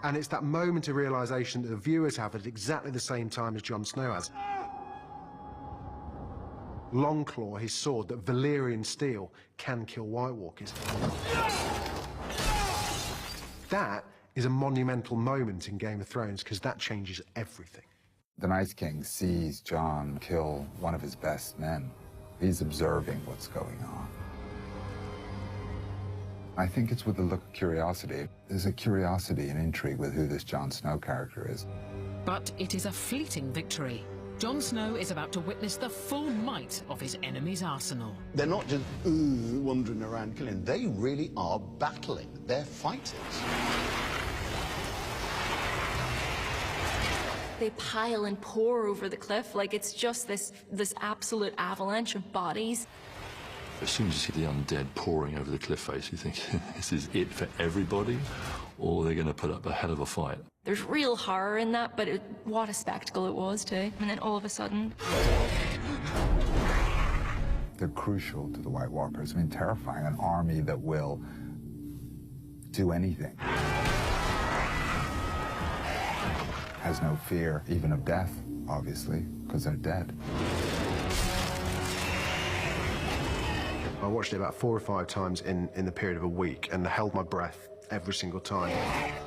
And it's that moment of realization that the viewers have at exactly the same time as Jon Snow has. Longclaw, his sword, that Valyrian steel can kill White Walkers. That is a monumental moment in Game of Thrones because that changes everything. The Night King sees Jon kill one of his best men. He's observing what's going on. I think it's with a look of curiosity. There's a curiosity and intrigue with who this Jon Snow character is. But it is a fleeting victory. Jon Snow is about to witness the full might of his enemy's arsenal. They're not just wandering around killing. They really are battling. They're fighters. They pile and pour over the cliff like it's just this absolute avalanche of bodies. As soon as you see the undead pouring over the cliff face, you think, this is it for everybody? Or they're going to put up a hell of a fight? There's real horror in that, but what a spectacle it was too. And then all of a sudden... They're crucial to the White Walkers. I mean, terrifying. An army that will do anything. Has no fear, even of death, obviously, because they're dead. I watched it about 4 or 5 times in the period of a week and held my breath every single time.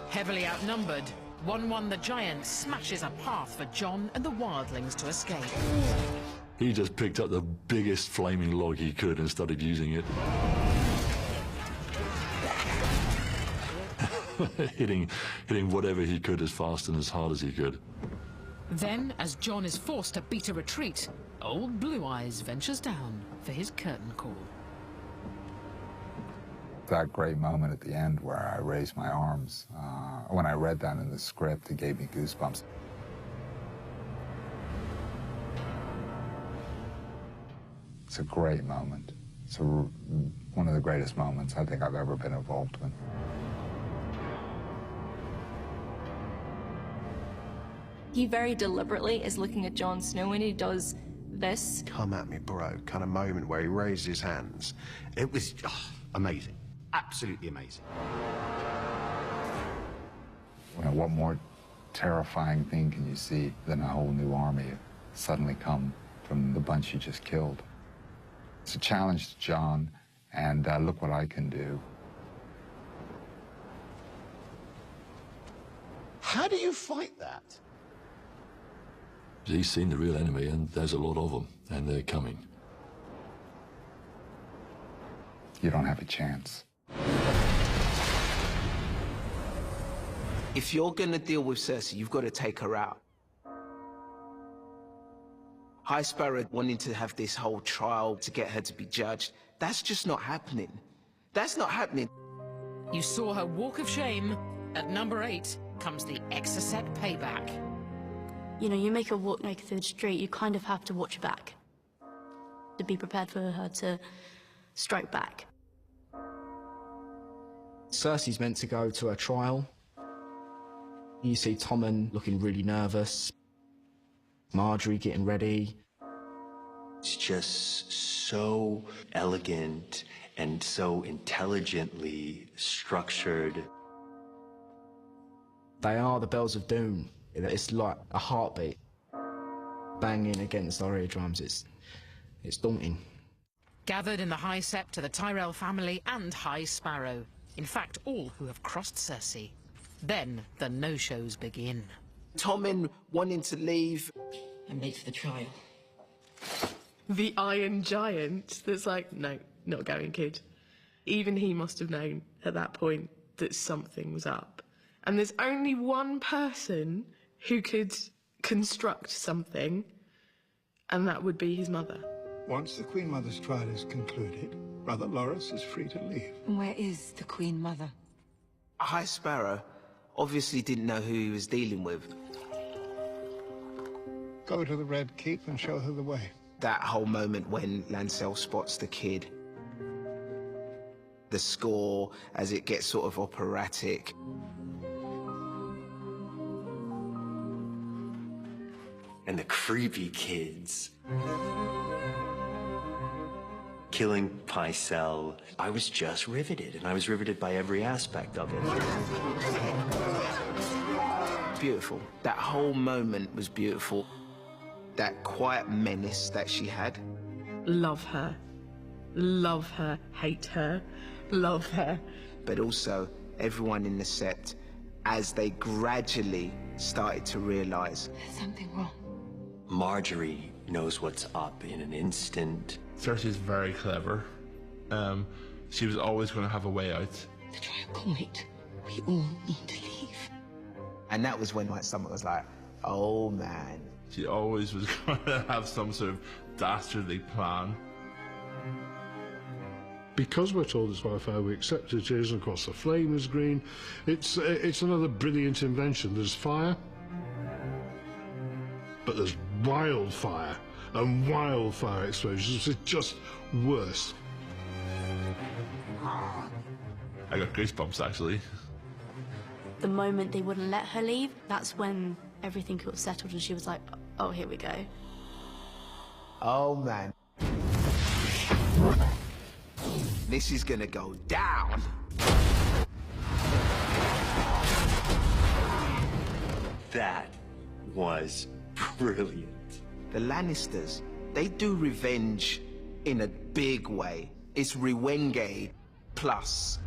Heavily outnumbered, 1-1 the Giant smashes a path for Jon and the wildlings to escape. He just picked up the biggest flaming log he could and started using it. hitting whatever he could as fast and as hard as he could. Then, as Jon is forced to beat a retreat, old Blue Eyes ventures down for his curtain call. That great moment at the end where I raised my arms, when I read that in the script, it gave me goosebumps. It's a great moment. It's one of the greatest moments I think I've ever been involved with. He very deliberately is looking at Jon Snow, and he does this. Come at me, bro, kind of moment where he raised his hands. It was amazing. Absolutely amazing. Well, what more terrifying thing can you see than a whole new army suddenly come from the bunch you just killed? It's a challenge to John, and look what I can do. How do you fight that? He's seen the real enemy, and there's a lot of them, and they're coming. You don't have a chance. If you're gonna deal with Cersei, you've got to take her out. High Sparrow wanting to have this whole trial to get her to be judged, that's just not happening. That's not happening. You saw her walk of shame. At number 8 comes the Exocet payback. You know, you make her walk like through the street, you kind of have to watch her back. To be prepared for her to strike back. Cersei's meant to go to her trial. You see Tommen looking really nervous. Marjorie getting ready. It's just so elegant and so intelligently structured. They are the bells of doom. It's like a heartbeat banging against our eardrums. It's daunting. Gathered in the High Sept are the Tyrell family and High Sparrow. In fact, all who have crossed Cersei. Then the no-shows begin. Tommen wanting to leave. I'm late for the trial. The Iron Giant that's like, no, not going, kid. Even he must have known at that point that something was up. And there's only one person who could construct something, and that would be his mother. Once the Queen Mother's trial is concluded, Brother Loras is free to leave. Where is the Queen Mother? High Sparrow obviously didn't know who he was dealing with. Go to the Red Keep and show her the way. That whole moment when Lancel spots the kid. The score as it gets sort of operatic. And the creepy kids. Killing Pycelle. I was just riveted, and I was riveted by every aspect of it. Beautiful. That whole moment was beautiful. That quiet menace that she had. Love her. Love her. Hate her. Love her. But also, everyone in the set, as they gradually started to realise there's something wrong. Marjorie knows what's up in an instant. Cersei's very clever. She was always going to have a way out. The trial can wait. We all need to leave. And that was when my stomach was like, oh man. She always was going to have some sort of dastardly plan. Because we're told it's by fire, we accept it is, and of course the flame is green. It's another brilliant invention. There's fire, but there's wildfire, and wildfire explosions. It's just worse. I got goosebumps, actually. The moment they wouldn't let her leave, that's when everything got settled and she was like, oh, here we go. Oh man. This is gonna go down. That was brilliant. The Lannisters, they do revenge in a big way. It's Rewenge plus.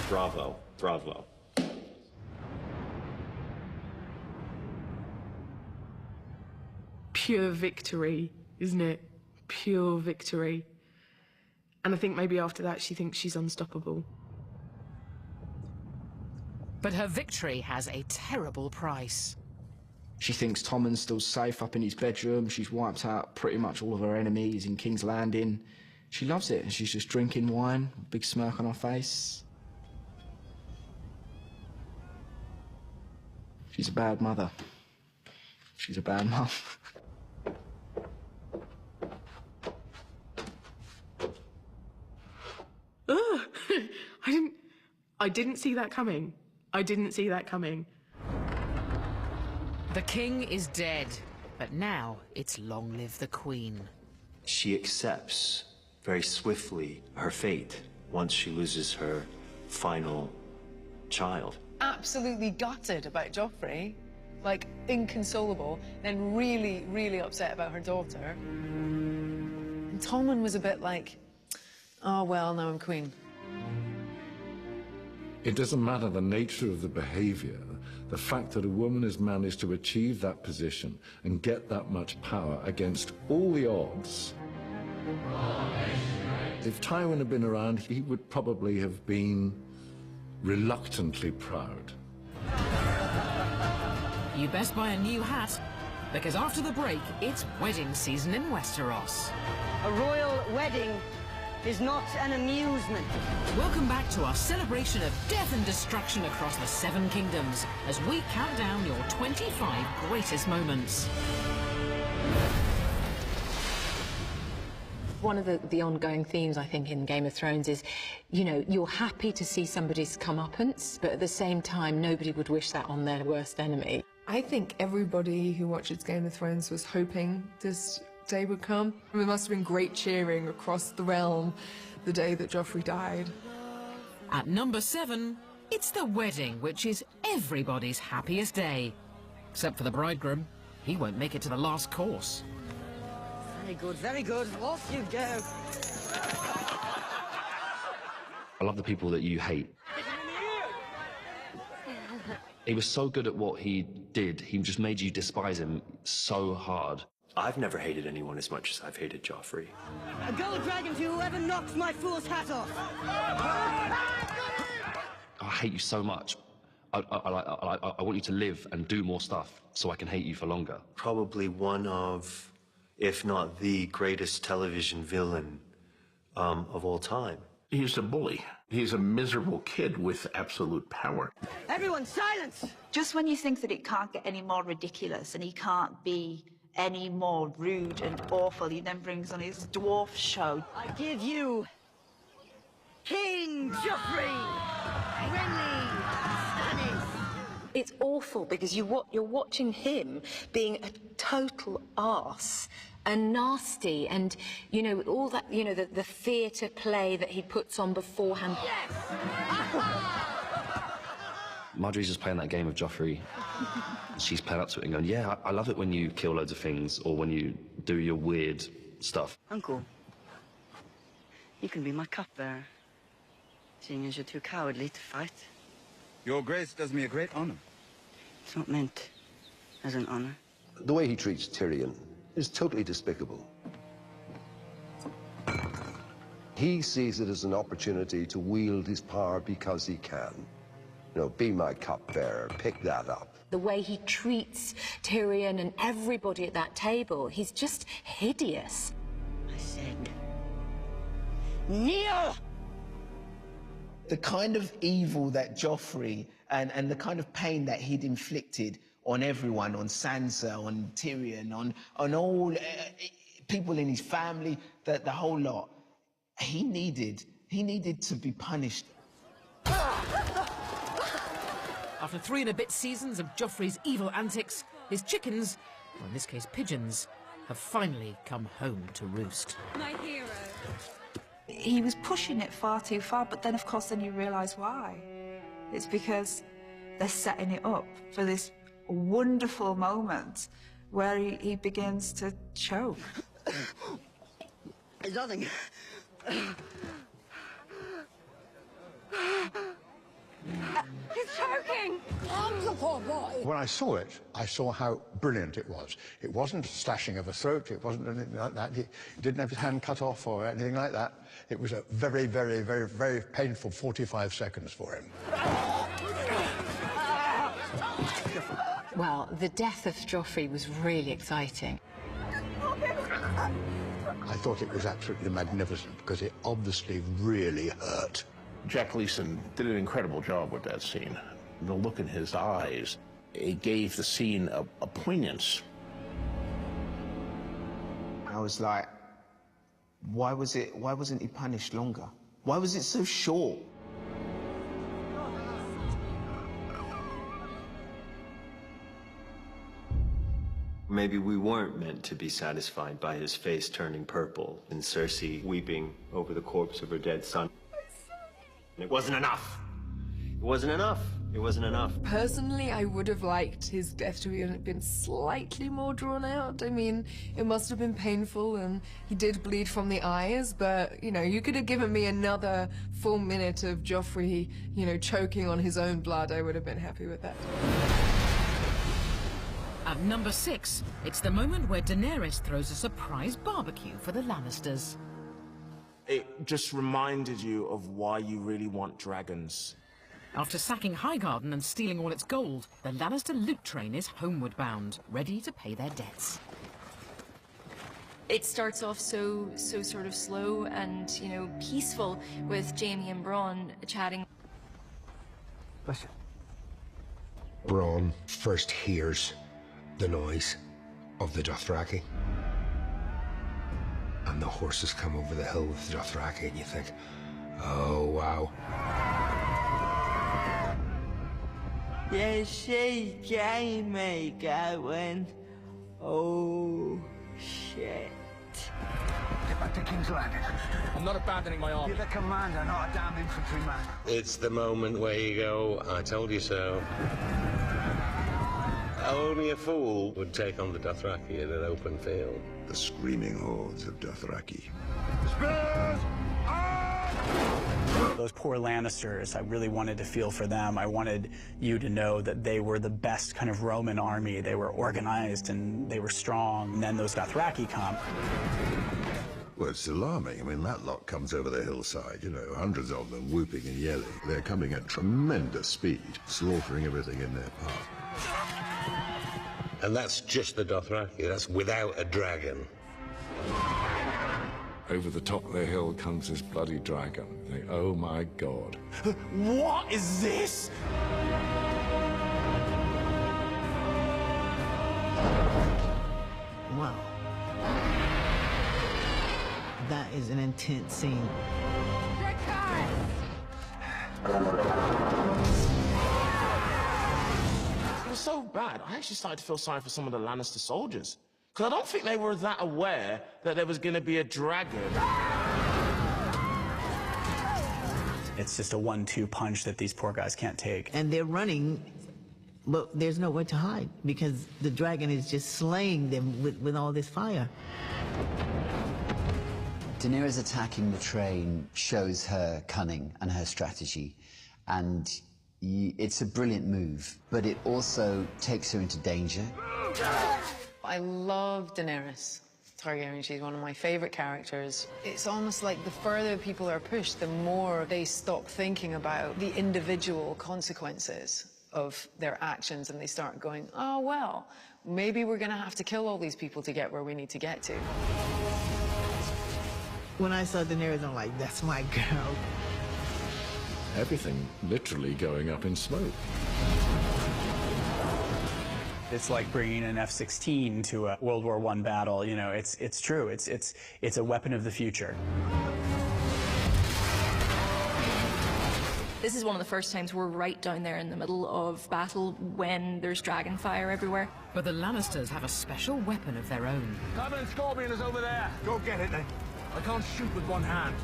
Bravo, bravo. Pure victory, isn't it? Pure victory. And I think maybe after that she thinks she's unstoppable. But her victory has a terrible price. She thinks Tommen's still safe up in his bedroom. She's wiped out pretty much all of her enemies in King's Landing. She loves it, and she's just drinking wine, big smirk on her face. She's a bad mother. She's a bad mum. I didn't see that coming. I didn't see that coming. The king is dead, but now it's long live the queen. She accepts very swiftly her fate once she loses her final child. Absolutely gutted about Joffrey, like inconsolable, then really, really upset about her daughter. And Tommen was a bit like, oh, well, now I'm queen. It doesn't matter the nature of the behavior, the fact that a woman has managed to achieve that position and get that much power against all the odds. If Tywin had been around, he would probably have been reluctantly proud. You best buy a new hat, because after the break, it's wedding season in Westeros. A royal wedding is not an amusement. Welcome back to our celebration of death and destruction across the Seven Kingdoms, as we count down your 25 greatest moments. One of the ongoing themes, I think, in Game of Thrones is, you know, you're happy to see somebody's comeuppance, but at the same time, nobody would wish that on their worst enemy. I think everybody who watches Game of Thrones was hoping this day would come. There must have been great cheering across the realm the day that Joffrey died. At number 7, it's the wedding, which is everybody's happiest day. Except for the bridegroom. He won't make it to the last course. Very good, very good. Off you go. I love the people that you hate. He was so good at what he did, he just made you despise him so hard. I've never hated anyone as much as I've hated Joffrey. A gold dragon to whoever knocks my fool's hat off. I hate you so much. I want you to live and do more stuff so I can hate you for longer. Probably one of, if not the greatest television villain of all time. He's a bully. He's a miserable kid with absolute power. Everyone, silence! Just when you think that it can't get any more ridiculous and he can't be any more rude and awful, he then brings on his dwarf show. I give you King Joffrey! Renly Stannis! It's awful because you're watching him being a total arse and nasty, and you know all that, you know, the theatre play that he puts on beforehand. Yes! Marjorie's just playing that game of Joffrey. She's playing up to it and going, yeah, I love it when you kill loads of things or when you do your weird stuff. Uncle, you can be my cupbearer, seeing as you're too cowardly to fight. Your Grace does me a great honor. It's not meant as an honor. The way he treats Tyrion is totally despicable. He sees it as an opportunity to wield his power because he can. You know, be my cupbearer, pick that up. The way he treats Tyrion and everybody at that table, he's just hideous. I said, kneel! The kind of evil that Joffrey and the kind of pain that he'd inflicted on everyone, on Sansa, on Tyrion, on all people in his family, the whole lot, he needed to be punished. After 3 and a bit seasons of Joffrey's evil antics, his chickens, or in this case pigeons, have finally come home to roost. My hero. He was pushing it far too far, but then, of course, then you realise why. It's because they're setting it up for this wonderful moment where he begins to choke. It's nothing. He's choking! The poor boy! When I saw it, I saw how brilliant it was. It wasn't a slashing of a throat, it wasn't anything like that. He didn't have his hand cut off or anything like that. It was a very, very, very, very painful 45 seconds for him. Well, the death of Joffrey was really exciting. I thought it was absolutely magnificent because it obviously really hurt. Jack Leeson did an incredible job with that scene. The look in his eyes, it gave the scene a poignance. I was like, why wasn't he punished longer? Why was it so short? Maybe we weren't meant to be satisfied by his face turning purple and Cersei weeping over the corpse of her dead son. It wasn't enough. It wasn't enough. It wasn't enough. Personally, I would have liked his death to have been slightly more drawn out. I mean, it must have been painful, and he did bleed from the eyes, but, you know, you could have given me another full minute of Joffrey, you know, choking on his own blood. I would have been happy with that. At number 6, it's the moment where Daenerys throws a surprise barbecue for the Lannisters. It just reminded you of why you really want dragons. After sacking Highgarden and stealing all its gold, the Lannister loot train is homeward bound, ready to pay their debts. It starts off so sort of slow and, you know, peaceful with Jaime and Bronn chatting. Listen. Bronn first hears the noise of the Dothraki. And the horses come over the hill with the Dothraki, and you think, oh, wow. You see Jaime going, oh, shit. Get back to King's Landing. I'm not abandoning my army. You're the commander, not a damn infantryman. It's the moment where you go, I told you so. Only a fool would take on the Dothraki in an open field. The screaming hordes of Dothraki. Those poor Lannisters, I really wanted to feel for them. I wanted you to know that they were the best kind of Roman army. They were organized and they were strong. And then those Dothraki come. Well, it's alarming. I mean, that lot comes over the hillside, you know, hundreds of them whooping and yelling. They're coming at tremendous speed, slaughtering everything in their path. And that's just the Dothraki. That's without a dragon. Over the top of the hill comes this bloody dragon. You think, oh my God. What is this? Wow. That is an intense scene. It was so bad, I actually started to feel sorry for some of the Lannister soldiers. Because I don't think they were that aware that there was going to be a dragon. It's just a 1-2 punch that these poor guys can't take. And they're running, but there's nowhere to hide because the dragon is just slaying them with all this fire. Daenerys attacking the train shows her cunning and her strategy, and it's a brilliant move, but it also takes her into danger. I love Daenerys Targaryen. She's one of my favorite characters. It's almost like the further people are pushed, the more they stop thinking about the individual consequences of their actions, and they start going, oh, well, maybe we're going to have to kill all these people to get where we need to get to. When I saw Daenerys, I'm like, that's my girl. Everything literally going up in smoke. It's like bringing an F-16 to a World War I battle. You know, it's true. It's a weapon of the future. This is one of the first times we're right down there in the middle of battle when there's dragon fire everywhere. But the Lannisters have a special weapon of their own. Covenant Scorpion is over there. Go get it then. I can't shoot with one hand.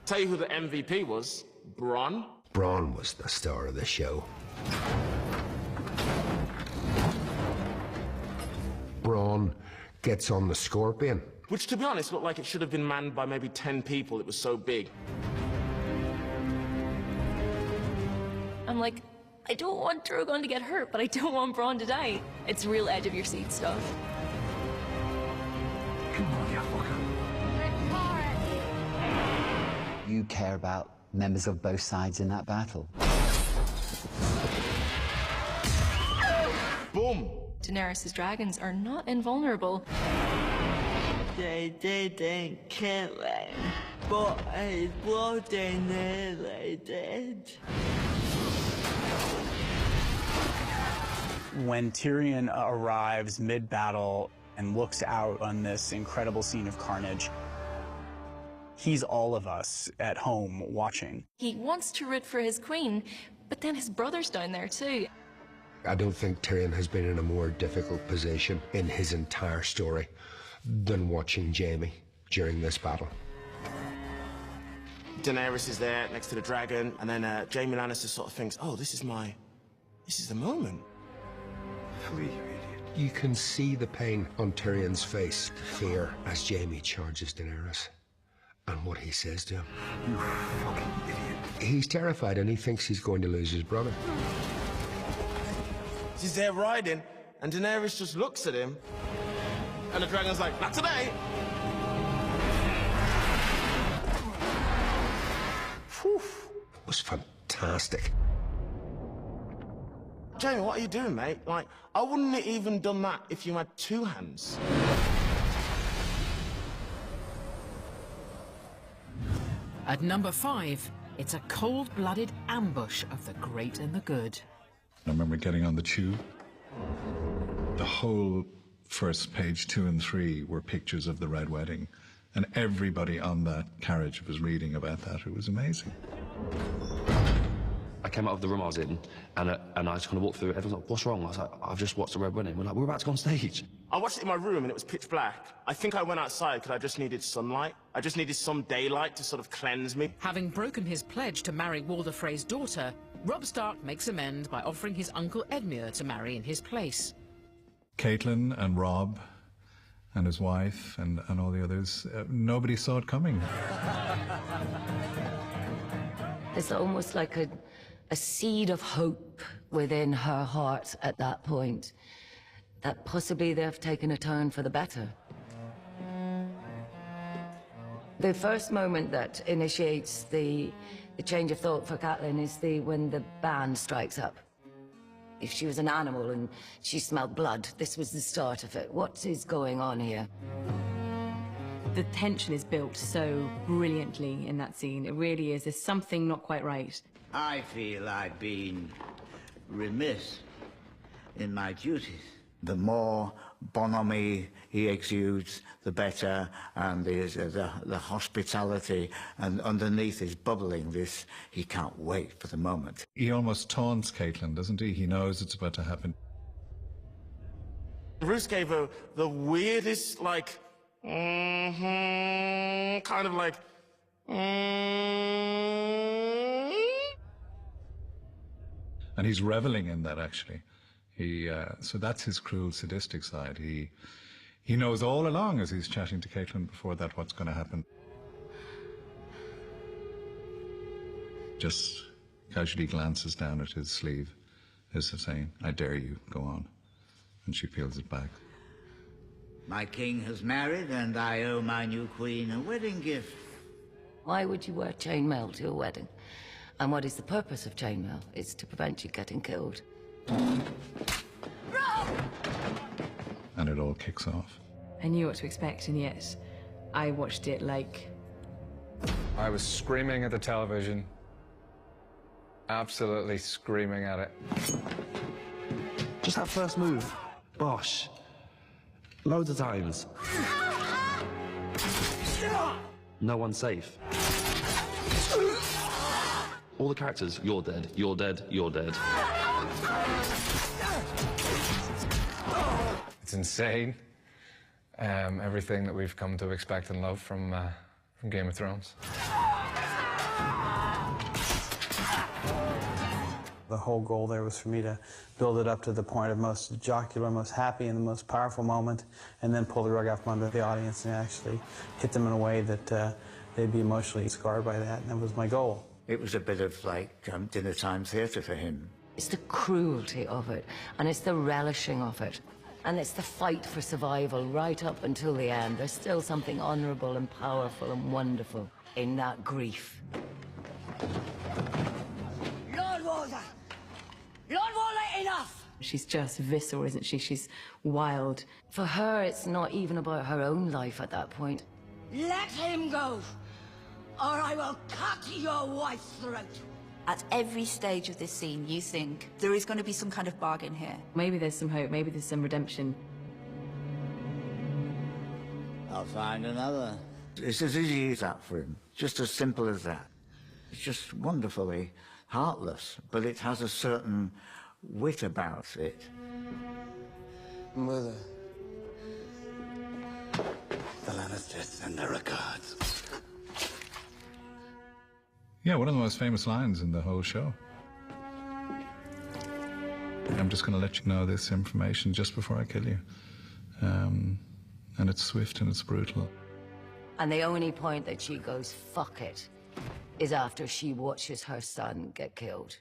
Tell you who the MVP was. Bronn. Bronn was the star of the show. Bronn gets on the Scorpion. Which, to be honest, looked like it should have been manned by maybe 10 people. It was so big. I'm like, I don't want Drogon to get hurt, but I don't want Bronn to die. It's real edge of your seat stuff. Come on, you fucker. You care about members of both sides in that battle. Boom! Daenerys' dragons are not invulnerable. They didn't kill him, but his bloody nearly did. When Tyrion arrives mid-battle and looks out on this incredible scene of carnage, he's all of us at home watching. He wants to root for his queen, but then his brother's down there too. I don't think Tyrion has been in a more difficult position in his entire story than watching Jaime during this battle. Daenerys is there next to the dragon, and then Jaime Lannister sort of thinks, oh, this is the moment. Flee, you idiot. You can see the pain on Tyrion's face, fear, as Jaime charges Daenerys. And what he says to him. You fucking idiot. He's terrified and he thinks he's going to lose his brother. She's there riding, and Daenerys just looks at him, and the dragon's like, not today! Whew. It was fantastic. Jaime, what are you doing, mate? Like, I wouldn't have even done that if you had two hands. At number 5, it's a cold-blooded ambush of the great and the good. I remember getting on the tube. The whole first page 2 and 3 were pictures of the Red Wedding, and everybody on that carriage was reading about that. It was amazing. I came out of the room I was in, and I just kind of walked through it. Everyone's like, what's wrong? I was like, I've just watched the Red Wedding. We're like, we're about to go on stage. I watched it in my room, and it was pitch black. I think I went outside because I just needed sunlight. I just needed some daylight to sort of cleanse me. Having broken his pledge to marry Walder Frey's daughter, Robb Stark makes amends by offering his uncle Edmure to marry in his place. Catelyn and Robb and his wife and all the others, nobody saw it coming. It's almost like a seed of hope within her heart at that point, that possibly they've taken a turn for the better. The first moment that initiates the change of thought for Catelyn is when the band strikes up. If she was an animal and she smelled blood, this was the start of it. What is going on here? The tension is built so brilliantly in that scene. It really is. There's something not quite right. I feel I've been remiss in my duties. The more bonhomie he exudes, the better, and there's the hospitality, and underneath is bubbling this, he can't wait for the moment. He almost taunts Catelyn, doesn't he? He knows it's about to happen. Roose gave her the weirdest, like, kind of like, And he's reveling in that, actually. So that's his cruel, sadistic side. He knows all along as he's chatting to Catelyn before that what's going to happen. Just casually glances down at his sleeve, as if saying, I dare you, go on. And she peels it back. My king has married, and I owe my new queen a wedding gift. Why would you wear chainmail to your wedding? And what is the purpose of chainmail? It's to prevent you getting killed. And it all kicks off. I knew what to expect, and yet I watched it like... I was screaming at the television. Absolutely screaming at it. Just that first move. Bosh. Loads of times. No one's safe. All the characters, you're dead, you're dead, you're dead. It's insane. Everything that we've come to expect and love from Game of Thrones. The whole goal there was for me to build it up to the point of most jocular, most happy, and the most powerful moment, and then pull the rug out from under the audience and actually hit them in a way that they'd be emotionally scarred by that, and that was my goal. It was a bit of like dinner time theatre for him. It's the cruelty of it, and it's the relishing of it, and it's the fight for survival right up until the end. There's still something honourable and powerful and wonderful in that grief. Lord Walder! Lord Walder, enough! She's just visceral, isn't she? She's wild. For her, it's not even about her own life at that point. Let him go, or I will cut your wife's throat. At every stage of this scene, you think there is going to be some kind of bargain here. Maybe there's some hope, maybe there's some redemption. I'll find another. It's as easy as that for him. Just as simple as that. It's just wonderfully heartless, but it has a certain wit about it. Mother. The Lannisters send their regards. Yeah, one of the most famous lines in the whole show. I'm just going to let you know this information just before I kill you. And it's swift and it's brutal. And the only point that she goes, fuck it, is after she watches her son get killed.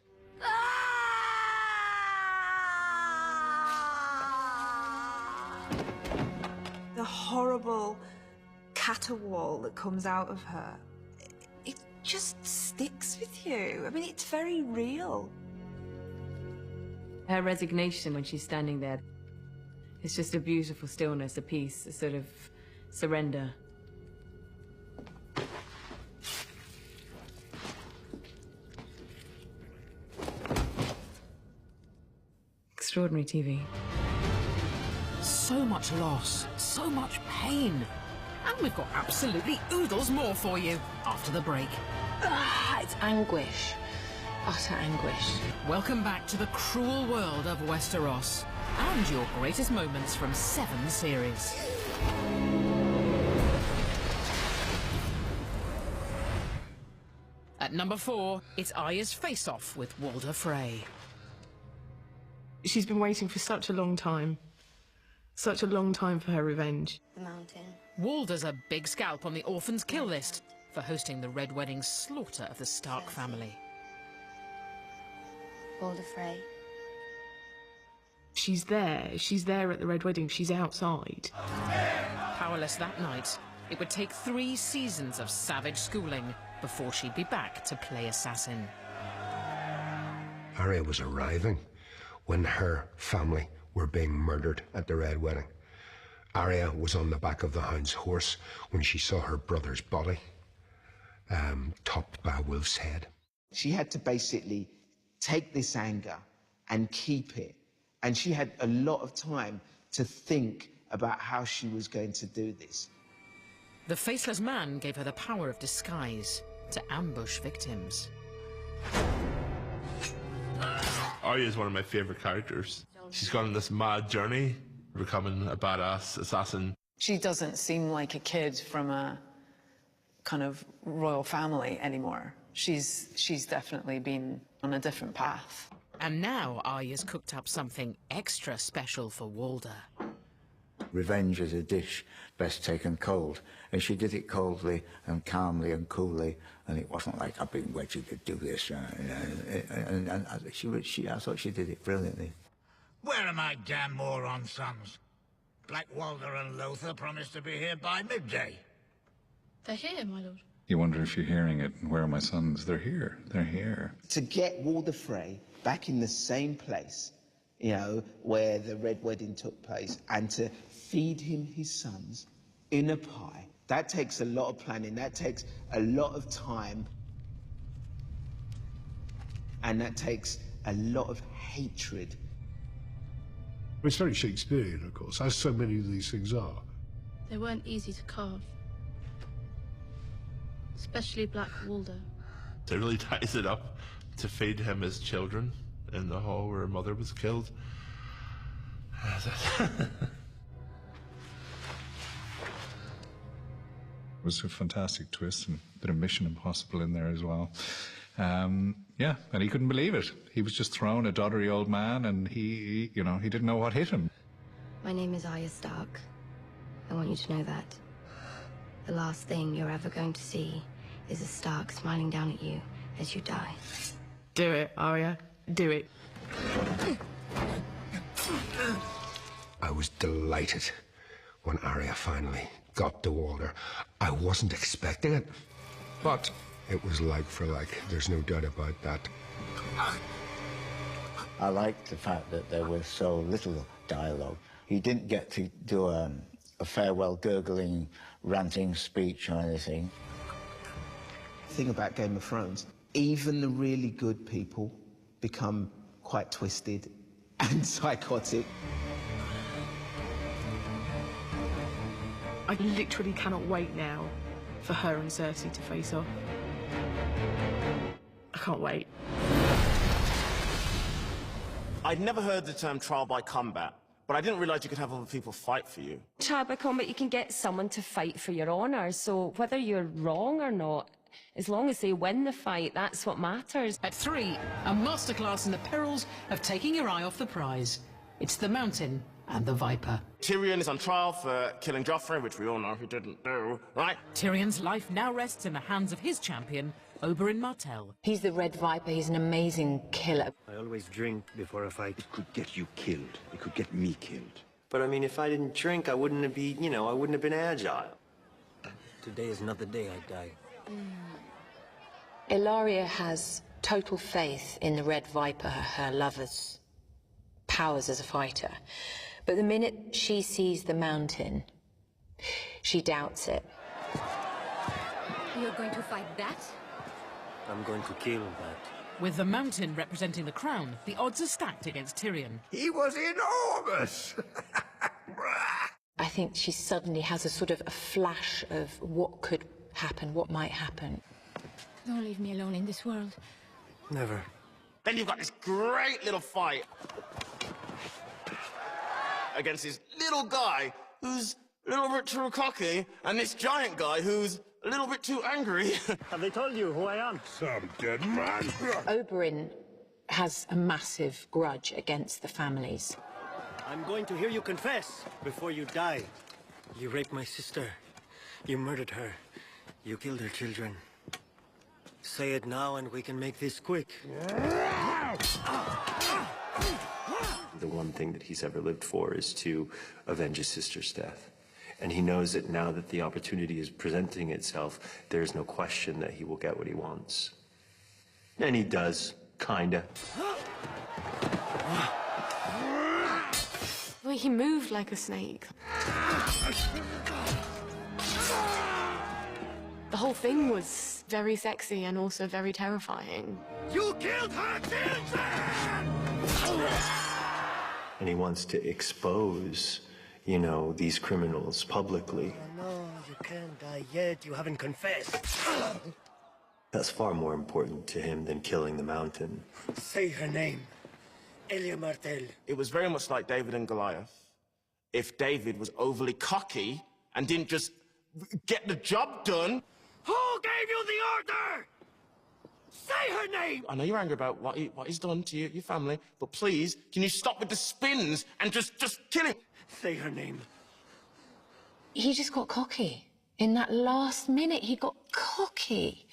The horrible caterwaul that comes out of her, it just sticks with you. I mean, it's very real. Her resignation when she's standing there, it's just a beautiful stillness, a peace, a sort of surrender. Extraordinary TV. So much loss, so much pain. And we've got absolutely oodles more for you after the break. It's anguish. Utter anguish. Welcome back to the cruel world of Westeros and your greatest moments from 7 series. At number 4, it's Arya's face-off with Walder Frey. She's been waiting for such a long time. Such a long time for her revenge. The mountain. Walder's a big scalp on the Orphans' kill list for hosting the Red Wedding's slaughter of the Stark family. Walder Frey. She's there at the Red Wedding, she's outside. Powerless that night, it would take 3 seasons of savage schooling before she'd be back to play assassin. Arya was arriving when her family were being murdered at the Red Wedding. Arya was on the back of the Hound's horse when she saw her brother's body, topped by a wolf's head. She had to basically take this anger and keep it. And she had a lot of time to think about how she was going to do this. The Faceless Man gave her the power of disguise to ambush victims. Arya is one of my favourite characters. She's gone on this mad journey, becoming a badass assassin. She doesn't seem like a kid from a kind of royal family anymore. She's definitely been on a different path. And now Arya's cooked up something extra special for Walder. Revenge is a dish best taken cold, and she did it coldly and calmly and coolly, and it wasn't like, I've been waiting to do this, and I thought she did it brilliantly. Where are my damn moron sons? Black Walder and Lothar promised to be here by midday. They're here, my lord. You wonder if you're hearing it. Where are my sons? They're here. They're here. To get Walder Frey back in the same place, you know, where the Red Wedding took place, and to feed him his sons in a pie, that takes a lot of planning, that takes a lot of time, and that takes a lot of hatred. It's very Shakespearean, of course, as so many of these things are. They weren't easy to carve. Especially Black Walder. It really ties it up to feed him his children in the hall where her mother was killed. It was a fantastic twist and a bit of Mission Impossible in there as well. Yeah, and he couldn't believe it. He was just thrown, a doddery old man, and he didn't know what hit him. My name is Arya Stark. I want you to know that. The last thing you're ever going to see is a Stark smiling down at you as you die. Do it, Arya. Do it. I was delighted when Arya finally got to Walder. I wasn't expecting it, but it was like for like. There's no doubt about that. I liked the fact that there was so little dialogue. He didn't get to do a farewell gurgling, ranting speech or anything. The thing about Game of Thrones, even the really good people become quite twisted and psychotic. I literally cannot wait now for her and Cersei to face off. I can't wait. I'd never heard the term trial by combat, but I didn't realize you could have other people fight for you. Trial by combat, you can get someone to fight for your honor, so whether you're wrong or not, as long as they win the fight, that's what matters. At 3, a masterclass in the perils of taking your eye off the prize. It's the Mountain and the Viper. Tyrion is on trial for killing Joffrey, which we all know he didn't do, right? Tyrion's life now rests in the hands of his champion, Oberyn Martell. He's the Red Viper. He's an amazing killer. I always drink before a fight. It could get you killed. It could get me killed. But I mean, if I didn't drink, I wouldn't have been, you know, I wouldn't have been agile. Today is not the day I die. Ilaria has total faith in the Red Viper, her lover's powers as a fighter. But the minute she sees the Mountain, she doubts it. You're going to fight that? I'm going to kill that. With the Mountain representing the crown, the odds are stacked against Tyrion. He was enormous! I think she suddenly has a sort of a flash of what could happen, what might happen. Don't leave me alone in this world. Never. Then you've got this great little fight against this little guy who's a little bit too cocky, and this giant guy who's a little bit too angry. Have they told you who I am? Some dead man. Oberyn has a massive grudge against the families. I'm going to hear you confess before you die. You raped my sister. You murdered her. You killed her children. Say it now and we can make this quick. The one thing that he's ever lived for is to avenge his sister's death. And he knows that now that the opportunity is presenting itself, there's no question that he will get what he wants. And he does, kinda. Well, he moved like a snake. The whole thing was very sexy and also very terrifying. You killed her children! And he wants to expose, you know, these criminals publicly. No, you can't die yet. You haven't confessed. That's far more important to him than killing the Mountain. Say her name. Elia Martell. It was very much like David and Goliath. If David was overly cocky and didn't just get the job done. Who gave you the order? Say her name! I know you're angry about what he's done to you, your family, but please, can you stop with the spins and just kill him? Say her name. He just got cocky. In that last minute, he got cocky.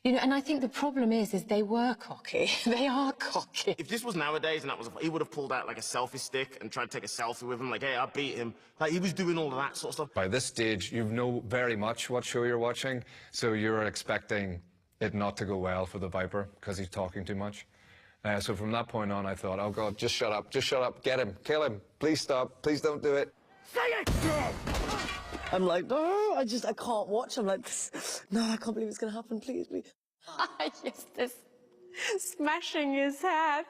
You know, and I think the problem is they were cocky. They are cocky. If this was nowadays and he would have pulled out like a selfie stick and tried to take a selfie with him, like, hey, I beat him. Like, he was doing all of that sort of stuff. By this stage, you know very much what show you're watching, so you're expecting it not to go well for the Viper because he's talking too much. So from that point on, I thought, oh God, just shut up, get him, kill him, please stop, please don't do it. Say it! I'm like, no, I can't watch. I'm like, no, I can't believe it's going to happen. Please, please. Just this smashing his head.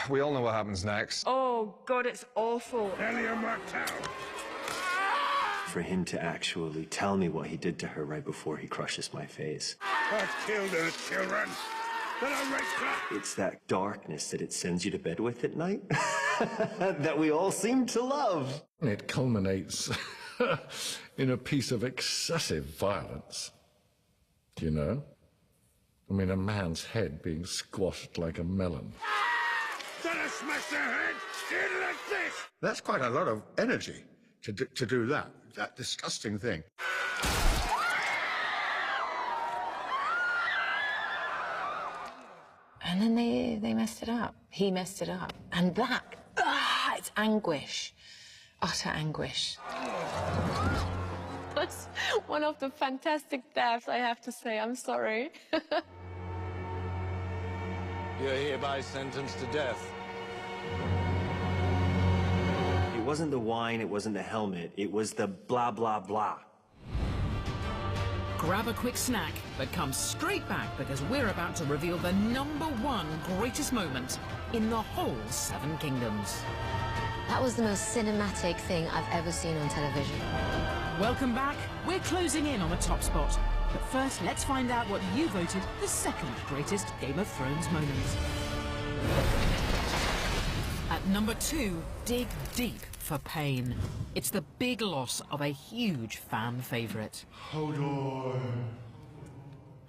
We all know what happens next. Oh, God, it's awful. Elia Martell. For him to actually tell me what he did to her right before he crushes my face. I've killed her children. Then I raped her. It's that darkness that it sends you to bed with at night that we all seem to love. It culminates in a piece of excessive violence. Do you know? I mean, a man's head being squashed like a melon. Then I smashed her head in like this. That's quite a lot of energy to do that disgusting thing. And then they messed it up. He messed it up. And that, it's anguish. Utter anguish. That's one of the fantastic deaths, I have to say. I'm sorry. You're hereby sentenced to death. It wasn't the wine, it wasn't the helmet, it was the blah, blah, blah. Grab a quick snack, but come straight back because we're about to reveal the #1 greatest moment in the whole Seven Kingdoms. That was the most cinematic thing I've ever seen on television. Welcome back. We're closing in on the top spot. But first, let's find out what you voted the second greatest Game of Thrones moment. At number 2, dig deep for pain. It's the big loss of a huge fan favourite.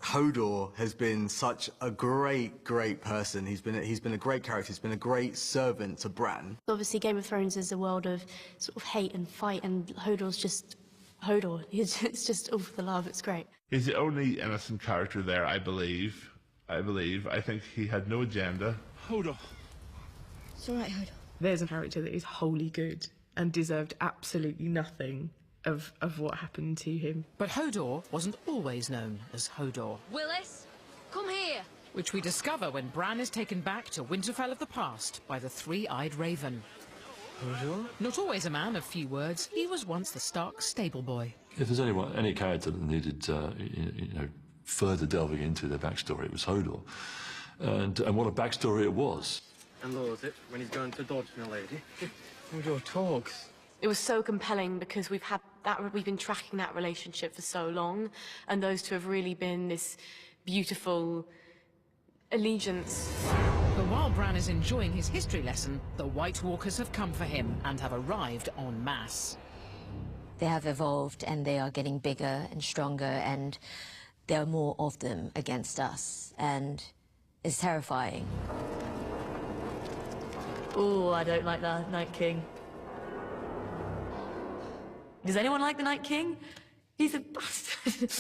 Hodor has been such a great person. He's been a great character. He's been a great servant to Bran. Obviously, Game of Thrones is a world of sort of hate and fight, and Hodor's just Hodor. It's just all for the love. It's great. He's the only innocent character there, I believe. I think he had no agenda. Hodor. It's all right, Hodor. There's a character that is wholly good and deserved absolutely nothing of what happened to him. But Hodor wasn't always known as Hodor, Willis, come here. which we discover when Bran is taken back to Winterfell of the past by the Three-Eyed Raven. Hodor? Not always a man of few words, he was once the Stark stable boy. If there's any character that needed, further delving into their backstory, it was Hodor. And what a backstory it was. And lose it when he's going to dodge a lady. Hodor talks. It was so compelling because we've been tracking that relationship for so long, and those two have really been this beautiful allegiance. But while Bran is enjoying his history lesson, the White Walkers have come for him and have arrived en masse. They have evolved and they are getting bigger and stronger, and there are more of them against us, and it's terrifying. Oh, I don't like the Night King. Does anyone like the Night King? He's a bastard.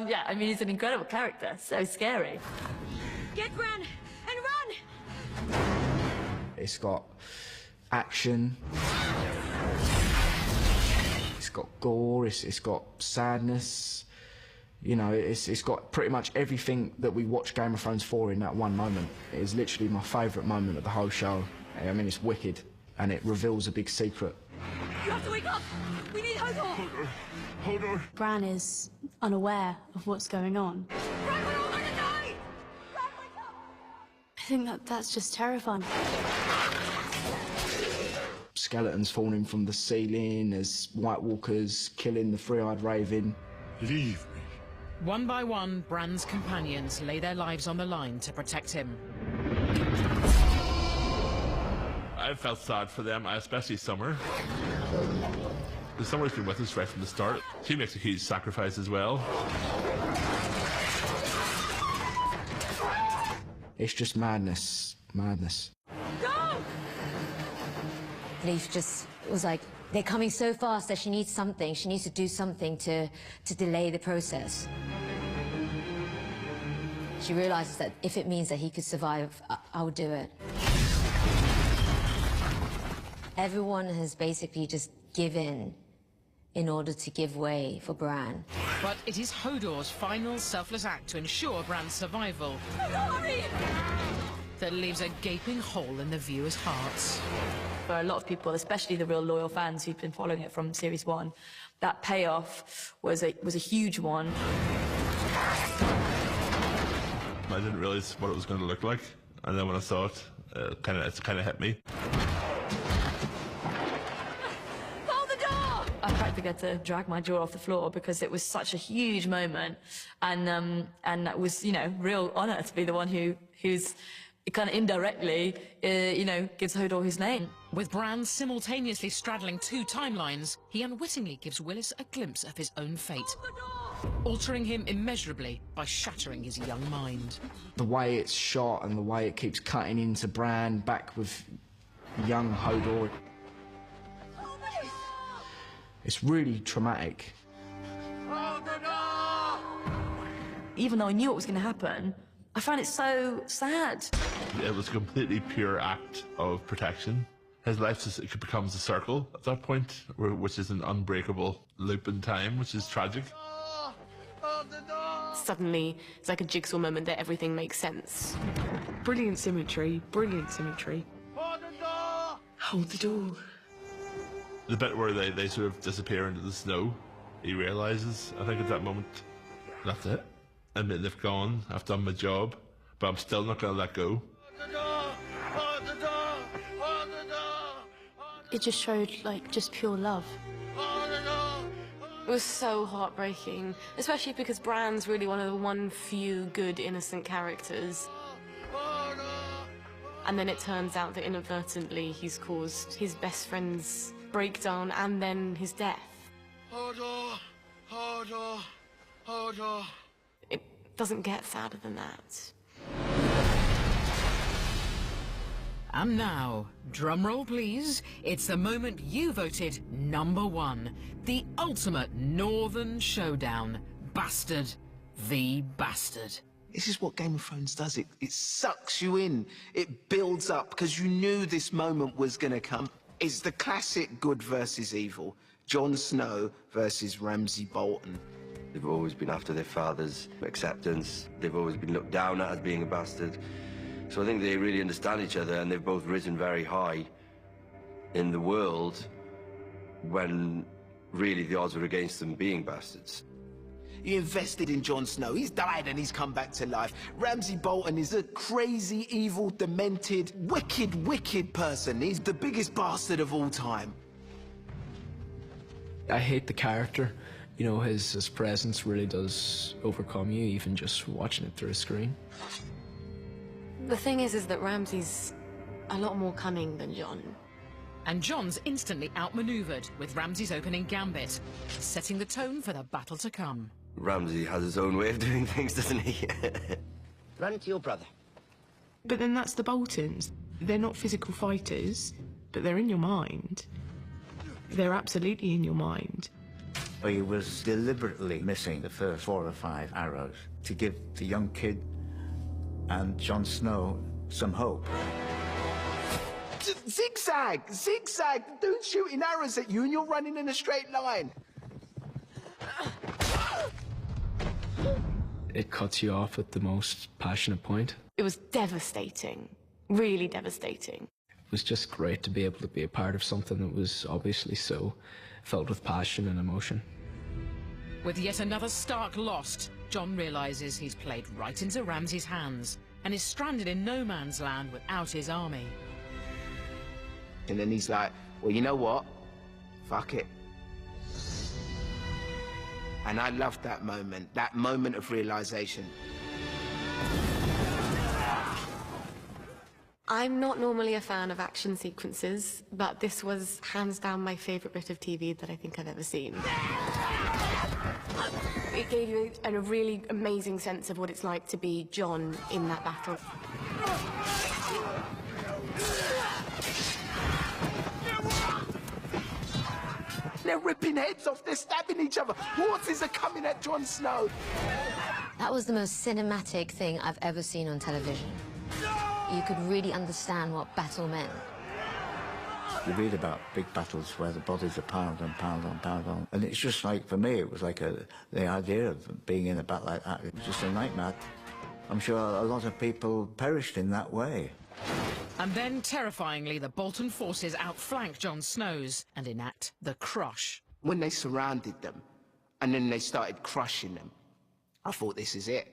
Yeah, I mean, he's an incredible character. So scary. Get Bran and run! It's got action. It's got gore. It's got sadness. You know, it's got pretty much everything that we watch Game of Thrones for in that one moment. It is literally my favourite moment of the whole show. I mean, it's wicked, and it reveals a big secret. You have to wake up! We need Hodor! Hodor! Bran is unaware of what's going on. Bran, we're all gonna die! I think that's just terrifying. Skeletons falling from the ceiling, there's White Walkers killing the Three-Eyed Raven. Leave me. One by one, Bran's companions lay their lives on the line to protect him. I felt sad for them, especially Summer. Summer's been with us right from the start. She makes a huge sacrifice as well. It's just madness. Madness. Leaf just was like, they're coming so fast that she needs something. She needs to do something to delay the process. She realizes that if it means that he could survive, I would do it. Everyone has basically just given in order to give way for Bran. But it is Hodor's final selfless act to ensure Bran's survival that leaves a gaping hole in the viewers' hearts. For a lot of people, especially the real loyal fans who've been following it from Series 1, that payoff was a huge one. I didn't realise what it was going to look like, and then when I saw it, it kind of hit me. I practically had to drag my jaw off the floor because it was such a huge moment, and that was, real honour to be the one who's kind of indirectly, gives Hodor his name. With Bran simultaneously straddling two timelines, he unwittingly gives Willis a glimpse of his own fate, altering him immeasurably by shattering his young mind. The way it's shot and the way it keeps cutting into Bran back with young Hodor. It's really traumatic. Even though I knew what was going to happen, I found it so sad. It was a completely pure act of protection. His life just becomes a circle at that point, which is an unbreakable loop in time, which is tragic. Suddenly, it's like a jigsaw moment that everything makes sense. Brilliant symmetry, brilliant symmetry. Hold the door. The bit where they sort of disappear into the snow, he realises, I think at that moment, that's it. I mean, they've gone, I've done my job, but I'm still not going to let go. It just showed, just pure love. It was so heartbreaking, especially because Bran's really one of the few good innocent characters. And then it turns out that inadvertently he's caused his best friend's breakdown and then his death. It doesn't get sadder than that. And now, drumroll please, it's the moment you voted #1, the ultimate Northern showdown, Bastard v Bastard. This is what Game of Thrones does. It sucks you in. It builds up because you knew this moment was going to come. It's the classic good versus evil. Jon Snow versus Ramsay Bolton. They've always been after their father's acceptance. They've always been looked down at as being a bastard. So I think they really understand each other, and they've both risen very high in the world when really the odds were against them being bastards. You invested in Jon Snow. He's died and he's come back to life. Ramsay Bolton is a crazy, evil, demented, wicked, wicked person. He's the biggest bastard of all time. I hate the character. You know, his presence really does overcome you, even just watching it through a screen. The thing is that Ramsay's a lot more cunning than Jon. And Jon's instantly outmaneuvered with Ramsay's opening gambit, setting the tone for the battle to come. Ramsay has his own way of doing things, doesn't he? Run to your brother. But then that's the Boltons. They're not physical fighters, but they're in your mind. They're absolutely in your mind. He was deliberately missing the first 4 or 5 arrows to give the young kid and Jon Snow some hope. Zigzag! Zigzag! The dude's shooting arrows at you and you're running in a straight line. It cuts you off at the most passionate point. It was devastating. Really devastating. It was just great to be able to be a part of something that was obviously so filled with passion and emotion. With yet another Stark lost, Jon realizes he's played right into Ramsay's hands and is stranded in no man's land without his army. And then he's like, well, you know what? Fuck it. And I loved that moment of realization. I'm not normally a fan of action sequences, but this was hands down my favorite bit of TV that I think I've ever seen. It gave you a really amazing sense of what it's like to be Jon in that battle. They're ripping heads off, they're stabbing each other. Horses are coming at Jon Snow. That was the most cinematic thing I've ever seen on television. You could really understand what battle meant. You read about big battles where the bodies are piled on, piled on, piled on. And it's just like, for me, it was like the idea of being in a battle like that. It was just a nightmare. I'm sure a lot of people perished in that way. And then, terrifyingly, the Bolton forces outflank Jon Snow's and enact the crush. When they surrounded them, and then they started crushing them, I thought, this is it.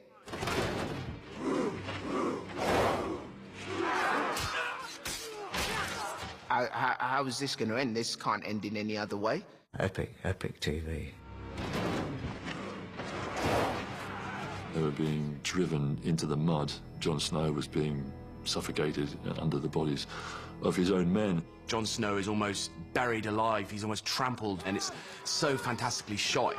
How is this going to end? This can't end in any other way. Epic, epic TV. They were being driven into the mud. Jon Snow was being suffocated under the bodies of his own men. Jon Snow is almost buried alive. He's almost trampled, and it's so fantastically shot.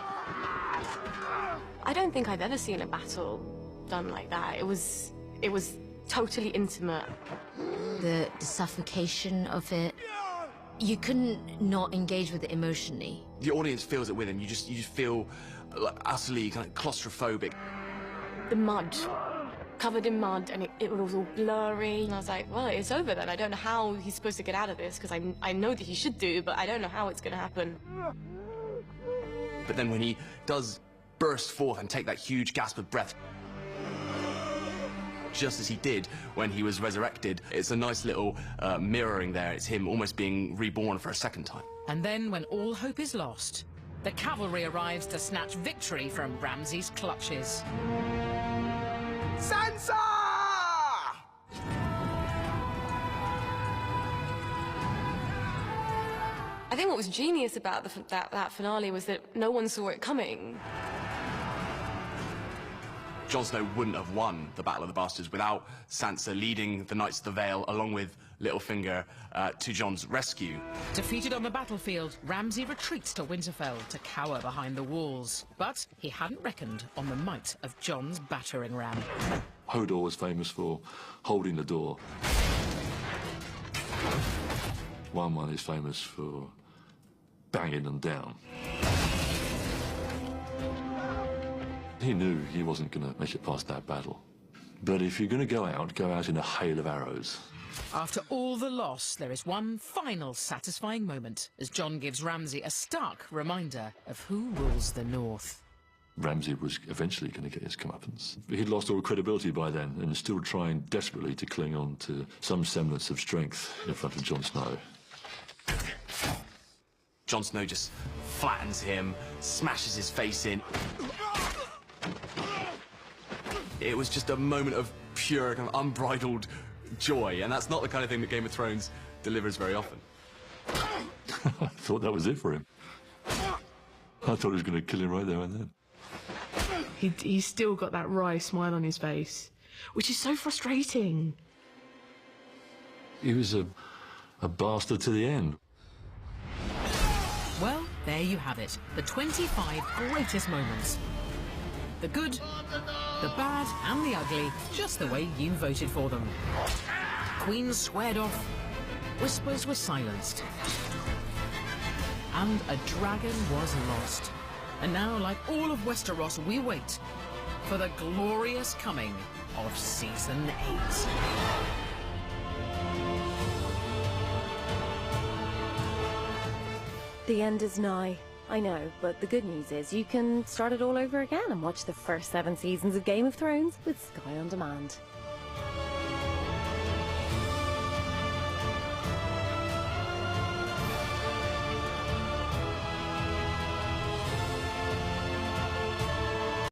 I don't think I've ever seen a battle done like that. It was totally intimate. The suffocation of it, you couldn't not engage with it emotionally. The audience feels it with him. You just feel like utterly kind of claustrophobic. The mud, covered in mud, and it was all blurry. And I was like, well, it's over then. I don't know how he's supposed to get out of this, because I know that he should do, but I don't know how it's going to happen. But then when he does burst forth and take that huge gasp of breath, just as he did when he was resurrected, it's a nice little mirroring there. It's him almost being reborn for a second time. And then, when all hope is lost, the cavalry arrives to snatch victory from Ramsay's clutches. Sansa! I think what was genius about that finale was that no one saw it coming. Jon Snow wouldn't have won the Battle of the Bastards without Sansa leading the Knights of the Vale, along with Littlefinger, to Jon's rescue. Defeated on the battlefield, Ramsay retreats to Winterfell to cower behind the walls. But he hadn't reckoned on the might of Jon's battering ram. Hodor was famous for holding the door. One is famous for banging them down. He knew he wasn't going to make it past that battle. But if you're going to go out in a hail of arrows. After all the loss, there is one final satisfying moment as Jon gives Ramsay a stark reminder of who rules the North. Ramsay was eventually going to get his comeuppance. He'd lost all credibility by then and was still trying desperately to cling on to some semblance of strength in front of Jon Snow. Jon Snow just flattens him, smashes his face in. It was just a moment of pure, kind of unbridled joy, and that's not the kind of thing that Game of Thrones delivers very often. I thought that was it for him. I thought he was going to kill him right there and then. He's still got that wry smile on his face, which is so frustrating. He was a bastard to the end. Well, there you have it. The 25 greatest moments. The good, the bad, and the ugly, just the way you voted for them. Queens squared off, whispers were silenced, and a dragon was lost. And now, like all of Westeros, we wait for the glorious coming of Season 8. The end is nigh. I know, but the good news is you can start it all over again and watch the first 7 seasons of Game of Thrones with Sky On Demand.